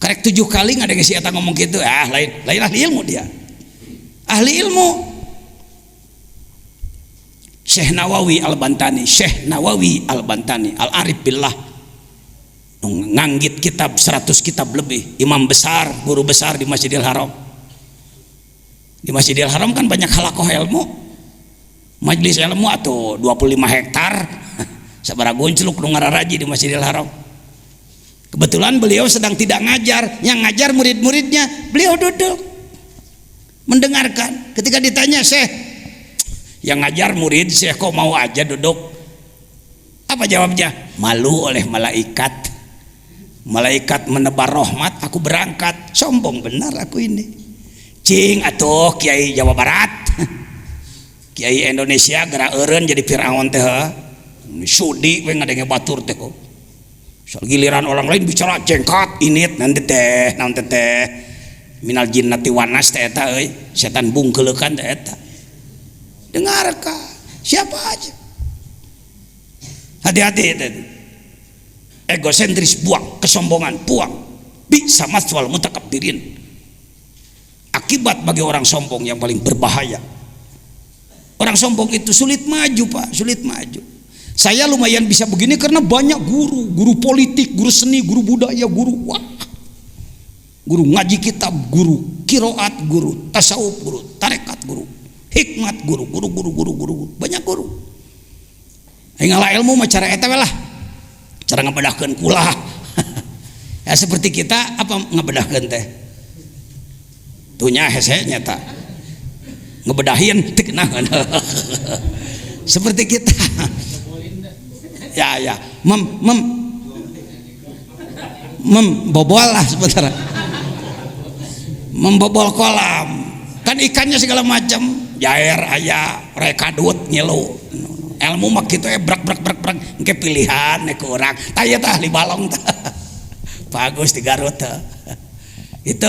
Karek 7 kali nggak ada yang si eta ngomong gitu, lain ahli ilmu dia. Ahli ilmu. Syekh Nawawi Al-Bantani, Al-Arif Billah, nganggit kitab 100 kitab lebih, imam besar, guru besar di Masjidil Haram. Di Masjidil Haram kan banyak halakoh ilmu, majelis ilmu atau 25 hektar sabaraha goncluk nu ngararaji di Masjidil Haram. Kebetulan beliau sedang tidak ngajar, yang ngajar murid-muridnya, beliau duduk mendengarkan. Ketika ditanya, Syekh, yang ngajar murid, Syekh kok mau aja duduk? Apa jawabnya? Malu oleh malaikat. Malaikat menebar rahmat, aku berangkat. Sombong benar aku ini. Cing atuh Kiai Jawa Barat, Kiai Indonesia gara eureun jadi Firaun teh. Sudi we ngadenge batur teh kok. Soal giliran orang lain bicara jengkat init nanti teh, naon teh minal jinnati wanas teh eta euy, setan bungkeulekan teh eta. Dengarkan siapa aja. Hati-hati itu. Egosentris buang, kesombongan buang. Bisa maswal mutakabbirin. Akibat bagi orang sombong yang paling berbahaya. Orang sombong itu sulit maju, Pak, sulit maju. Saya lumayan bisa begini karena banyak guru politik, guru seni, guru budaya, guru ngaji kitab, guru kiroat, guru tasawuf, guru tarekat, guru hikmat, guru, banyak guru. Ngalah ilmu mah cara eta lah. Cara ngabedahkeun kula. Ya seperti kita apa ngabedahkeun teh? Tunya hese nyata. Ngebedahin teu kenahan. Seperti kita. Ya. Membobol lah sebentar. Membobol kolam. Kan ikannya segala macam, jair aya, rekadut ngilu. Ilmu mah kitu brak engke pilihan ke urang. Tah ieu tah ahli balong tah. Bagus di Garut tah. Itu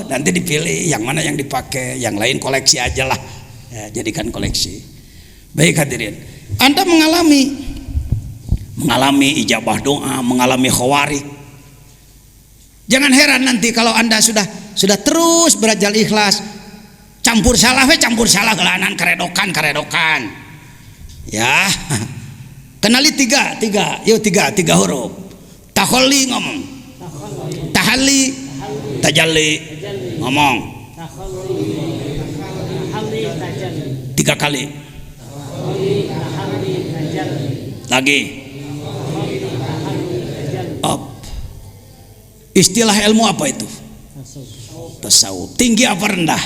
nanti dipilih yang mana yang dipakai, yang lain koleksi aja lah. Ya, jadikan koleksi. Baik hadirin, Anda mengalami mengalami ijabah doa, mengalami khawarik. Jangan heran nanti kalau Anda sudah terus berajal ikhlas, campur salah gelanan karedokan. Ya. Kenali tiga huruf. Takholli ngomong. Tahalli, tajalli ngomong. 3 kali. Lagi. Up. Istilah ilmu apa itu? Tasawuf. Tinggi apa rendah?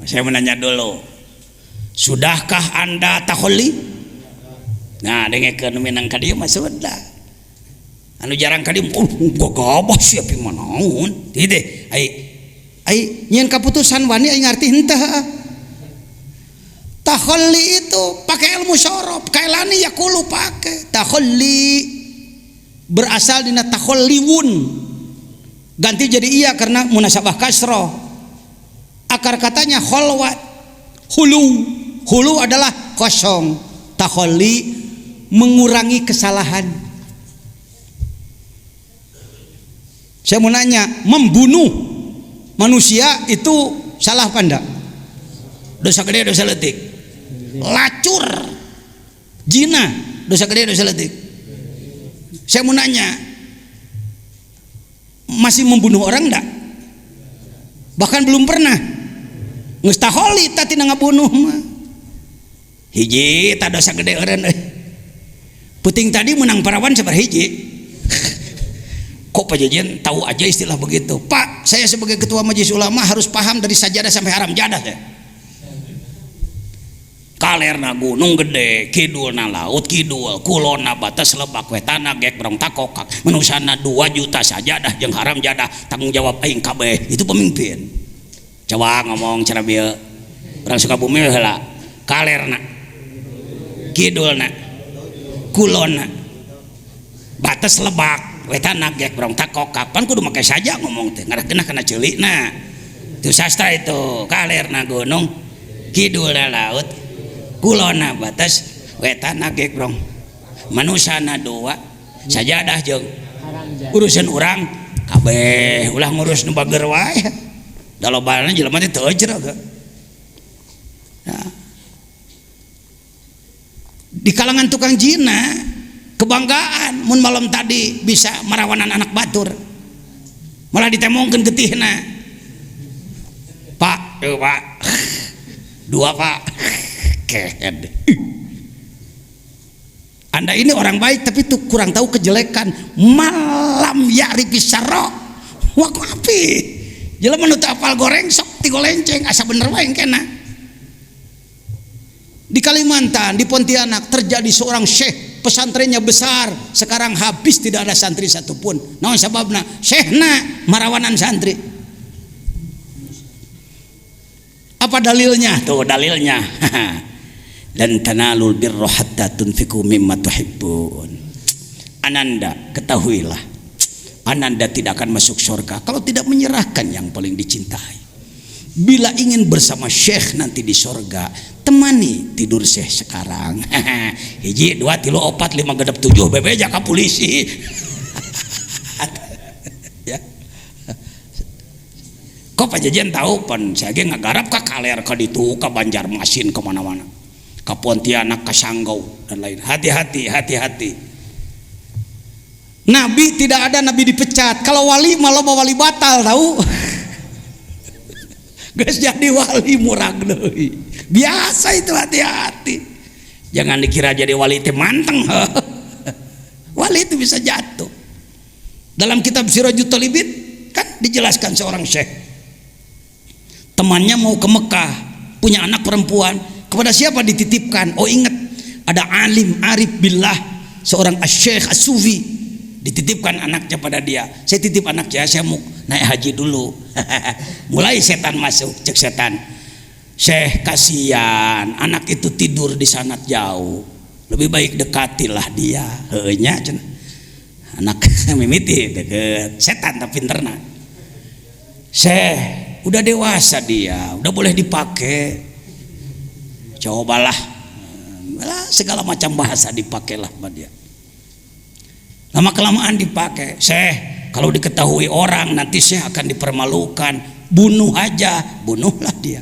Saya menanya dulu. Sudahkah Anda takholli? Nah, dengekeun minang ka dieu mah sudah. Anu jarang ka dieu gagabah sia pi manaon. Teh ai nyeun kaputusan wani ai ngarti henteu. Takholli itu pakai ilmu syarab, kailani yaqulu pakai. Takholli berasal dina takholliwun. Ganti jadi iya karena munasabah kasrah. Akar katanya kholwat. Hulu adalah kosong. Takholli mengurangi kesalahan. Saya mau nanya, membunuh manusia itu salah apa enggak? Dosa gede, dosa letik. Lacur, zina, dosa gede, dosa letik. Saya mau nanya, masih membunuh orang enggak? Bahkan belum pernah. Geus takholli tah tina ngabunuh mah. Hiji tah dosa gede eureun euy. Puting tadi menang parawan sabar hiji. Kok Pak Jajan tahu aja istilah begitu? Pak, saya sebagai ketua majelis ulama harus paham dari sajadah sampai haram jadah ya. Kalerna gunung gede, kidulna laut kidul, kulona batas lebak wetana gek brong takokak, menusana 2 juta sajadah jeung haram jadah, tanggung jawab aing kabeh. Itu pemimpin. Coba ngomong cara bieu. Orang Sukabumi heula. Kalerna, kidulna, kulona, batas lebak wetana gek brong takokak. Pan kudu make saja ngomong teh, ngaranna kana ceulikna. Itu sastra itu. Kalerna gunung, kidulna laut, kulona batas wetana gek brong, manusana 2 sajadah jeung urusan urang kabeh ulah ngurus nu bager wae. Dalobana jelema teh teu ejreg. Nah. Di kalangan tukang jina kebanggaan mun malam tadi bisa marawanan anak batur. Malah ditemongkeun getihna. Pak, Pak. 2 Pak. Ked. Anda ini orang baik tapi tuh kurang tahu kejelekan. Malam ya'rifi syarra wa qafi. Jelema nu teu apal goreng sok tigolenceng asa bener wae kena. Di Kalimantan, di Pontianak terjadi seorang syekh, pesantrennya besar, sekarang habis tidak ada santri satupun. Naon sababna? Syekhna marawanan santri. Apa dalilnya? Tuh dalilnya. Dan tanalul birra hatta tunfiqu mimma tuhibbun. Ananda, ketahuilah, Ananda tidak akan masuk surga kalau tidak menyerahkan yang paling dicintai. Bila ingin bersama syekh nanti di surga, temani tidur syekh sekarang. 1, 2, 3, 4, 5, 6, 7 bebe jaka polisi. Ya. Kok Pak Jajan tahu pan saya ge ngagarap ka Kaler ka ditu ka Banjarmasin ke mana-mana. Ka Pontianak ka Sanggau dan lain. Hati-hati. Nabi tidak ada nabi dipecat. Kalau wali malah wali batal tahu. Geus jadi wali murag deui. Biasa itu, hati-hati. Jangan dikira jadi wali teh manteng. Wali itu bisa jatuh. Dalam kitab Sirajut Talibin kan dijelaskan seorang syekh. Temannya mau ke Mekah, punya anak perempuan. Kepada siapa dititipkan? Oh ingat, ada alim arif billah, seorang asy-syekh as-sufi. Dititipkan anaknya pada dia. Saya titip anaknya, saya mau naik haji dulu. Mulai setan masuk, cek setan. Syekh kasihan, anak itu tidur di sana jauh. Lebih baik dekatilah dia. Heunya cenah. Anak mimiti deket. Setan tapi pinterna. Syekh, udah dewasa dia, udah boleh dipakai. Cobalah. Segala macam bahasa dipakailah sama dia. lama kelamaan dipakai. Syekh, kalau diketahui orang nanti Syekh akan dipermalukan, bunuh aja, bunuhlah dia.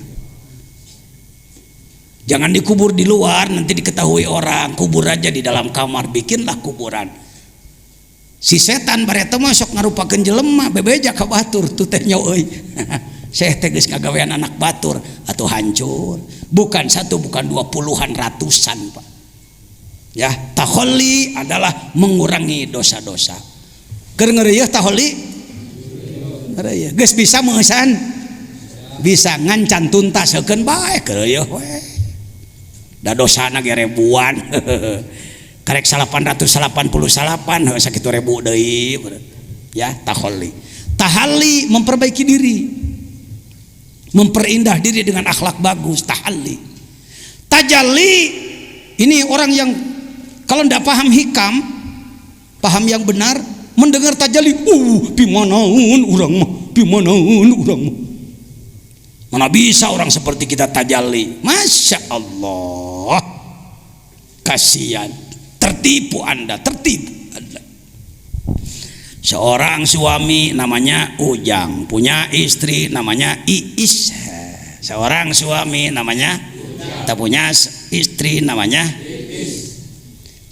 Jangan dikubur di luar, nanti diketahui orang, kubur aja di dalam kamar, bikinlah kuburan. Si setan bareta masuk ngarupakeun jelema bebeja ka batur tu teh nya euy. Syekh teh geus ngagawean anak batur atuh hancur. Bukan satu, bukan 20 puluhan, ratusan, Pak. Ya, taholli adalah mengurangi dosa-dosa. Keur ngeureuyeuh taholli? Ngeureuyeuh. Geus bisa meusan? Bisa ngancan tuntaskeun bae keureueuh we. Da dosana ge ribuan. Karek 888 sakitu ribu deui ya. Taholli, tahalli memperbaiki diri, memperindah diri dengan akhlak bagus. Tahalli, tajalli ini orang yang kalau tidak paham hikam, paham yang benar, mendengar tajalli, bimanaun urang mah, bimanaun urang mah. Mana bisa orang seperti kita tajalli? Masya Allah, kasihan. Tertipu Anda, tertipu Anda. Seorang suami namanya Ujang, punya istri namanya Iis. Seorang suami namanya tak punya istri namanya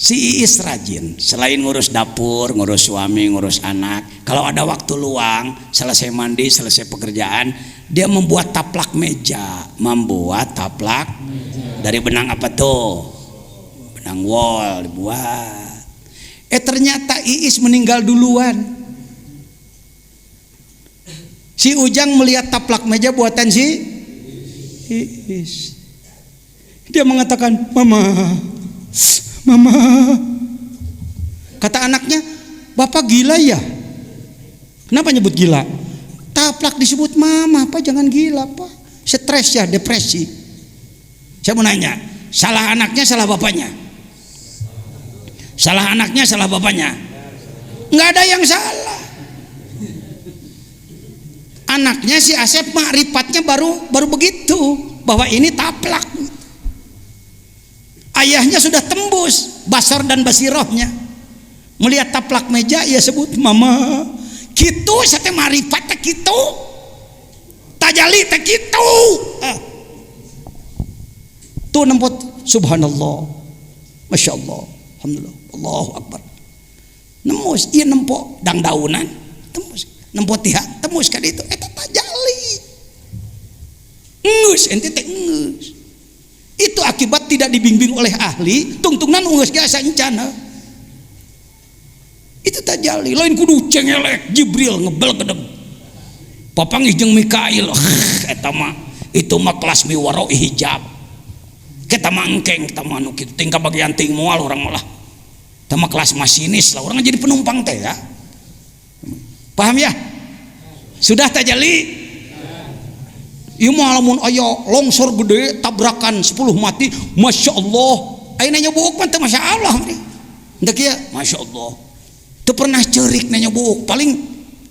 si Iis rajin. Selain ngurus dapur, ngurus suami, ngurus anak, kalau ada waktu luang, selesai mandi, selesai pekerjaan, dia membuat taplak meja. Membuat taplak dari benang apa tuh? Benang wol dibuat. Ternyata Iis meninggal duluan. Si Ujang melihat taplak meja buatan si Iis. Dia mengatakan, mama. Kata anaknya, bapak gila ya? Kenapa nyebut gila? Taplak disebut mama, apa jangan gila pak? Stres ya, depresi. Saya mau nanya, salah anaknya, salah bapaknya? Salah anaknya, salah bapaknya? Nggak ada yang salah. Anaknya si Asep makrifatnya baru begitu, bahwa ini taplak. Ayahnya sudah tembus basar dan basirohnya, melihat taplak meja ia sebut mama. Kitu sate marifat teh kitu, tajali teh kitu. Tuh nempot, subhanallah, masya Allah, alhamdulillah, Allahu akbar. Nembus, iya nempok dang daunan, tembus, nempot tiha, tembus kan itu, eta tajali. Ngus, ente teh ngus. Itu akibat tidak dibimbing oleh ahli, tungtungan ungus biasa encana. Itu tajali, lain kudu cengelek Jibril ngebel kedem. Papanggih jeung Mikail, eta mah itu mah kelas miwaro hijab. Kita mah engkeng, kita mah nu kitu tingkah bagian ting moal orang malah. Kita mah kelas masinis lah, orang jadi penumpang teh ya. Paham ya? Sudah tajali? Ieu mah lamun aya longsor gede tabrakan 10 mati, masya Allah. Ayo nanya buuk mah teu masya Allah mah. Entah kieu, masya Allah. Teu pernah ceurik nanya buuk, paling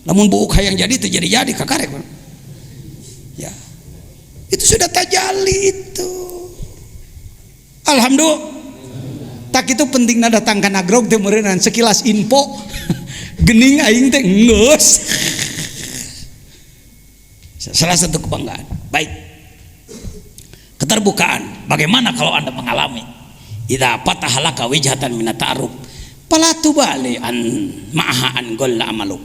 lamun buuk hayang jadi teu jadi kakarek. Ya. Itu sudah tajali itu. Alhamdulillah. Tak itu pentingna datangkan agrog teh meureunana sekilas info. Gening aing teh geus. Salah satu kebanggaan. Baik, keterbukaan. Bagaimana kalau Anda mengalami idza fatahalaka wijhatan min ta'aruf fala tubali an ma'aha an golla amaluk.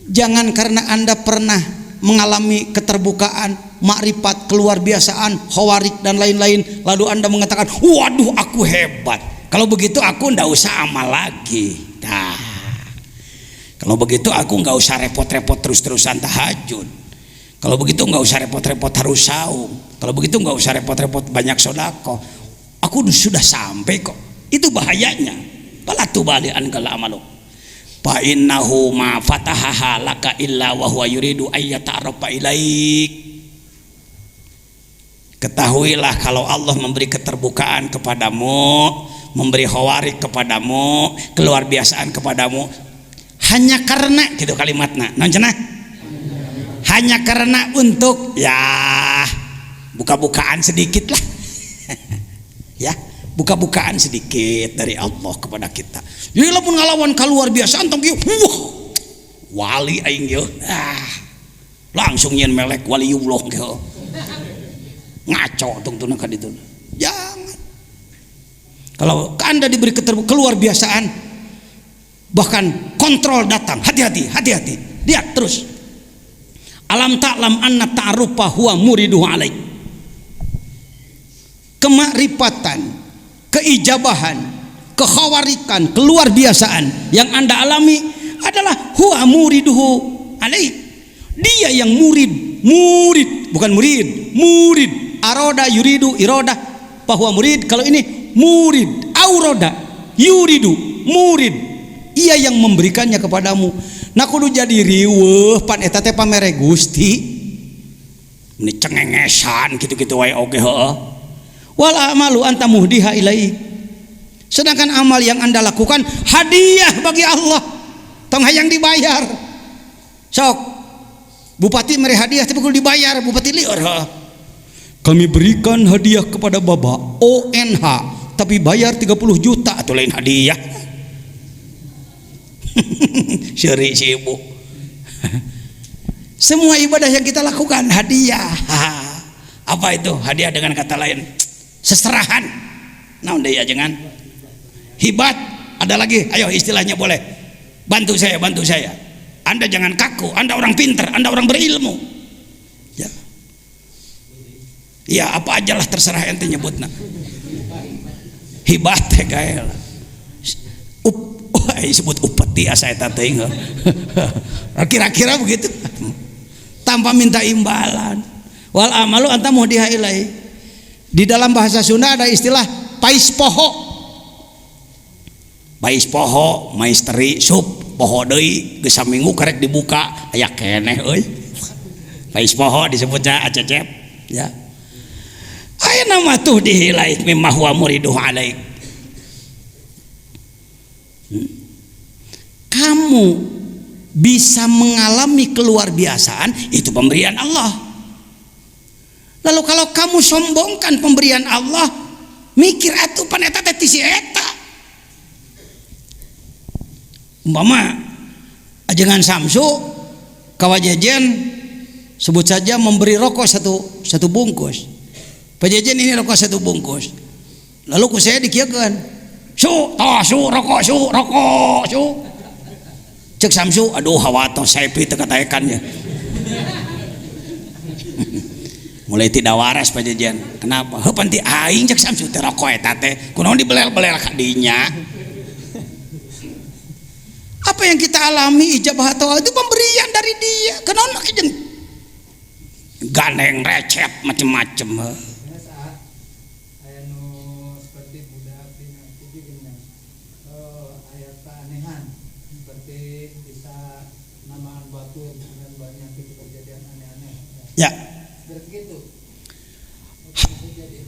Jangan karena Anda pernah mengalami keterbukaan, makrifat, keluar biasaan, khawarik dan lain-lain, lalu Anda mengatakan, waduh aku hebat, kalau begitu aku ndak usah amal lagi. Kalau begitu aku nggak usah repot-repot terus-terusan tahajud. Kalau begitu nggak usah repot-repot harus saum. Kalau begitu nggak usah repot-repot banyak sodako. Aku sudah sampai kok. Itu bahayanya. Fala tubali an kal amalu. Fa innahu ma fatahaha laka illa wa huwa yuridu ayyata'arrafa ilaik. Ketahuilah kalau Allah memberi keterbukaan kepadamu, memberi khawarik kepadamu, keluar biasaan kepadamu, hanya karena gitu kalimatnya non cenah, hanya karena untuk ya buka-bukaan sedikit lah ya, buka-bukaan sedikit dari Allah kepada kita. Jadi lamun ngalawan kaluar biasa antong kieu wah wali aing kieu langsung nyen melek waliullah kieu ngaco tungtuna ka ditu. Jangan. Kalau Anda diberi keluar biasaan bahkan kontrol datang, hati-hati, hati-hati. Lihat terus. Alam ta'lam anna ta'arufa huwa muriduhu alaik. Kemakrifatan, keijabahan, kekhawarikan, keluar biasaan yang Anda alami adalah huwa muriduhu alaik. Dia yang murid, bukan murid. Aroda yuridu iroda bahwa murid. Kalau ini murid, auroda yuridu murid. Ia yang memberikannya kepadamu. Nah kudu jadi riweuh pan eta teh pamere Gusti. Ini cengengesan gitu-gitu wae oge heuh. Wal amalu anta muhdiha ilai. Sedangkan amal yang Anda lakukan hadiah bagi Allah. Tong hayang dibayar. Sok. Bupati mere hadiah tapi kudu dibayar, bupati lieur heuh. Kami berikan hadiah kepada Bapak ONH tapi bayar 30 juta atau lain hadiah. Syari si ibu. Semua ibadah yang kita lakukan hadiah. Apa itu hadiah dengan kata lain? Seserahan. Naon deui ajengan? Hibat. Ada lagi, ayo istilahnya boleh. Bantu saya. Anda jangan kaku. Anda orang pintar, Anda orang berilmu. Ya. Ya apa aja lah terserah ente nyebutna. Hibat teh gael. Disebut upeti asa eta teuing. Kira-kira begitu. Tanpa minta imbalan. Wal amalu anta muhdiha ilai. Di dalam bahasa Sunda ada istilah pais poho. Pais poho, maisteri sup poho deui geus saminggu karek dibuka aya keneh euy. Pais poho disebutnya acecep ya. Aya nama tuh dihilai mimma huwa muriduhu alaik. Kamu bisa mengalami keluar biasaan itu pemberian Allah. Lalu kalau kamu sombongkan pemberian Allah, mikir atuh pan eta teh ti si eta. Umpama ajengan Samsu kawajejen sebut saja memberi rokok satu bungkus. Pajejen ini rokok satu bungkus. Lalu ku saya dikieukeun, "Su, rokok, su." Cek Samsu, aduh hawato sepi teu kataekannya. Mulai tidak waras pajejen. Kenapa? Heuh panti aing cek Samsu teh rokok eta teh. Kunaon dibelel-belel ka dinya. Apa yang kita alami ijabah atau itu pemberian dari dia. Kenaon make jeung gandeng recep macem-macem. Ya.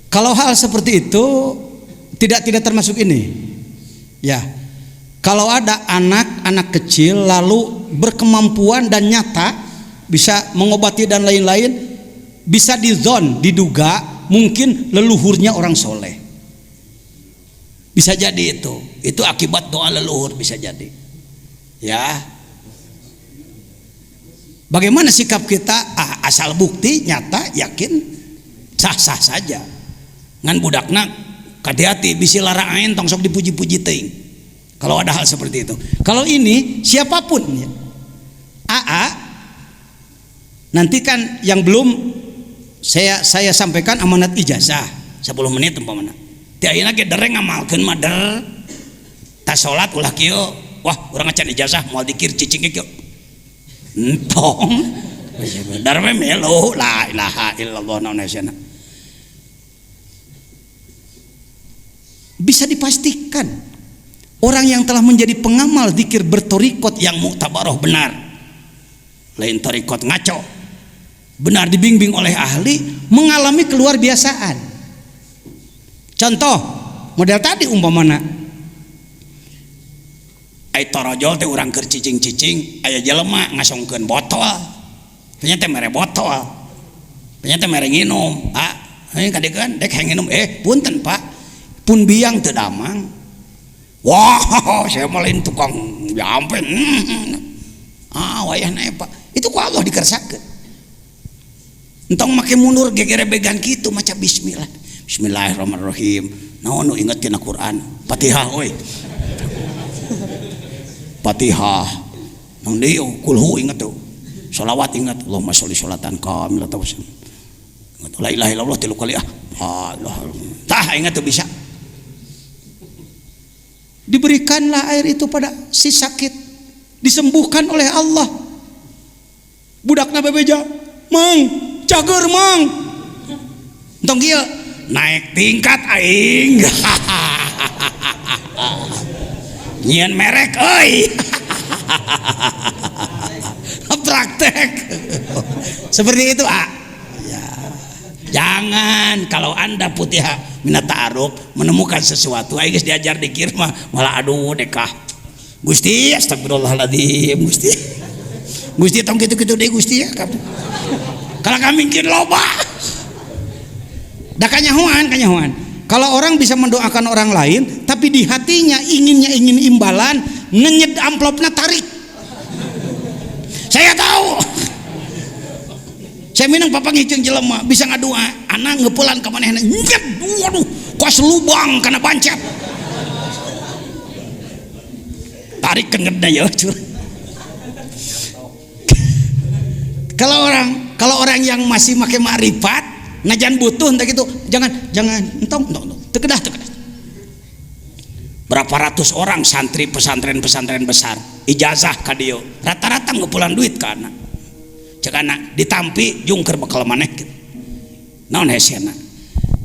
Kalau hal seperti itu tidak termasuk ini. Ya. Kalau ada anak kecil lalu berkemampuan dan nyata bisa mengobati dan lain-lain, bisa diduga mungkin leluhurnya orang soleh. Bisa jadi itu akibat doa leluhur bisa jadi. Ya. Bagaimana sikap kita? Asal bukti nyata yakin sah-sah saja. Ngan budakna hati-hati bisi lara ain tong sok dipuji-puji teuing. Kalau ada hal seperti itu. Kalau ini siapapun ya. Nanti kan yang belum saya sampaikan amanat ijazah 10 menit umpamana. Ti ayeuna ge dereng ngamalkeun mah der. Tas salat ulah kieu. Wah, urang acan ijazah moal dikir cicing kieu. Entong darme melu la ilaha illallah naunasana. Bisa dipastikan orang yang telah menjadi pengamal zikir bertorikot yang muktabaroh benar, lain torikot ngaco, benar dibimbing oleh ahli, mengalami keluar biasaan. Contoh model tadi umpamana ai torojol teh urang keur cicing-cicing aya jelema ngasongkeun botol. Ternyata mere botol. Ternyata mere nginum. Ini kadegan dek hayang nginum. Punten Pak. pun biang teu damang. Wah, saya malain tukang jampen. Wayahna Pak. Itu ku Allah dikersakeun. Entong make mundur gegerebegan kitu maca bismillah. Bismillahirrahmanirrahim. Naon nu inget tina Quran? Fatihah euy. Fatihah. Nang deui kulhu inget tuh. Sholawat ingat. Allahumma sholli sholatan kamilatan. Ingat la ilaha illallah 3 kali Tah ingat tuh bisa. Diberikanlah air itu pada si sakit, disembuhkan oleh Allah. Budakna bebeja, mang, cager mang. Entong kieu naik tingkat aing. Nyian merek euy. Praktek. Seperti itu, ya. Jangan kalau Anda putih minat ta'aruf menemukan sesuatu aing geus diajar dikir mah malah aduh dekah. Gusti astagfirullahaladzim Gusti tong kitu-kitu deui Gusti ya kamu. Kalau kami mungkin loba. Da kanyahoan. Kalau orang bisa mendoakan orang lain tapi di hatinya ingin imbalan, ngenyed amplopna tarik. Saya tahu. Saya minang papa ngiceng jelema bisa ngadua anak ngepulan ka manehna nyet waduh kuas lubang kana bancet tarik kengedna ya kalau orang yang masih make ma'rifat najan butuh entah gitu jangan entong teu kedah berapa ratus orang santri pesantren besar ijazah ka dieu rata-rata ngepulan duit ka anak cek anak ditampi jungker bakal maneh naon hesena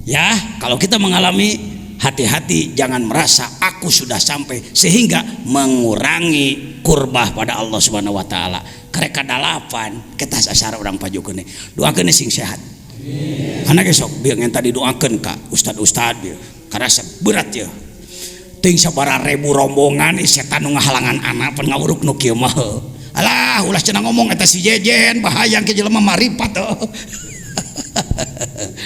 ya. Kalau kita mengalami, hati-hati jangan merasa aku sudah sampai sehingga mengurangi kurbah pada Allah Subhanahu wa taala. Kareka dalapan kita sasar orang pajukeun doakeun sing sehat. Anak esok biar yang tadi doakeun ka ustad dia karena berat ya ting sabaraha ribu rombongan setan nu ngahalangan anak pan ngawuruk nu kieu mah. Alah ulah cenah ngomong eta si jejen bahaya ke jelema marifat.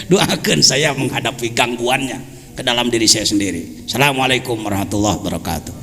Doakeun saya menghadapi gangguannya ke dalam diri saya sendiri. Assalamualaikum warahmatullahi wabarakatuh.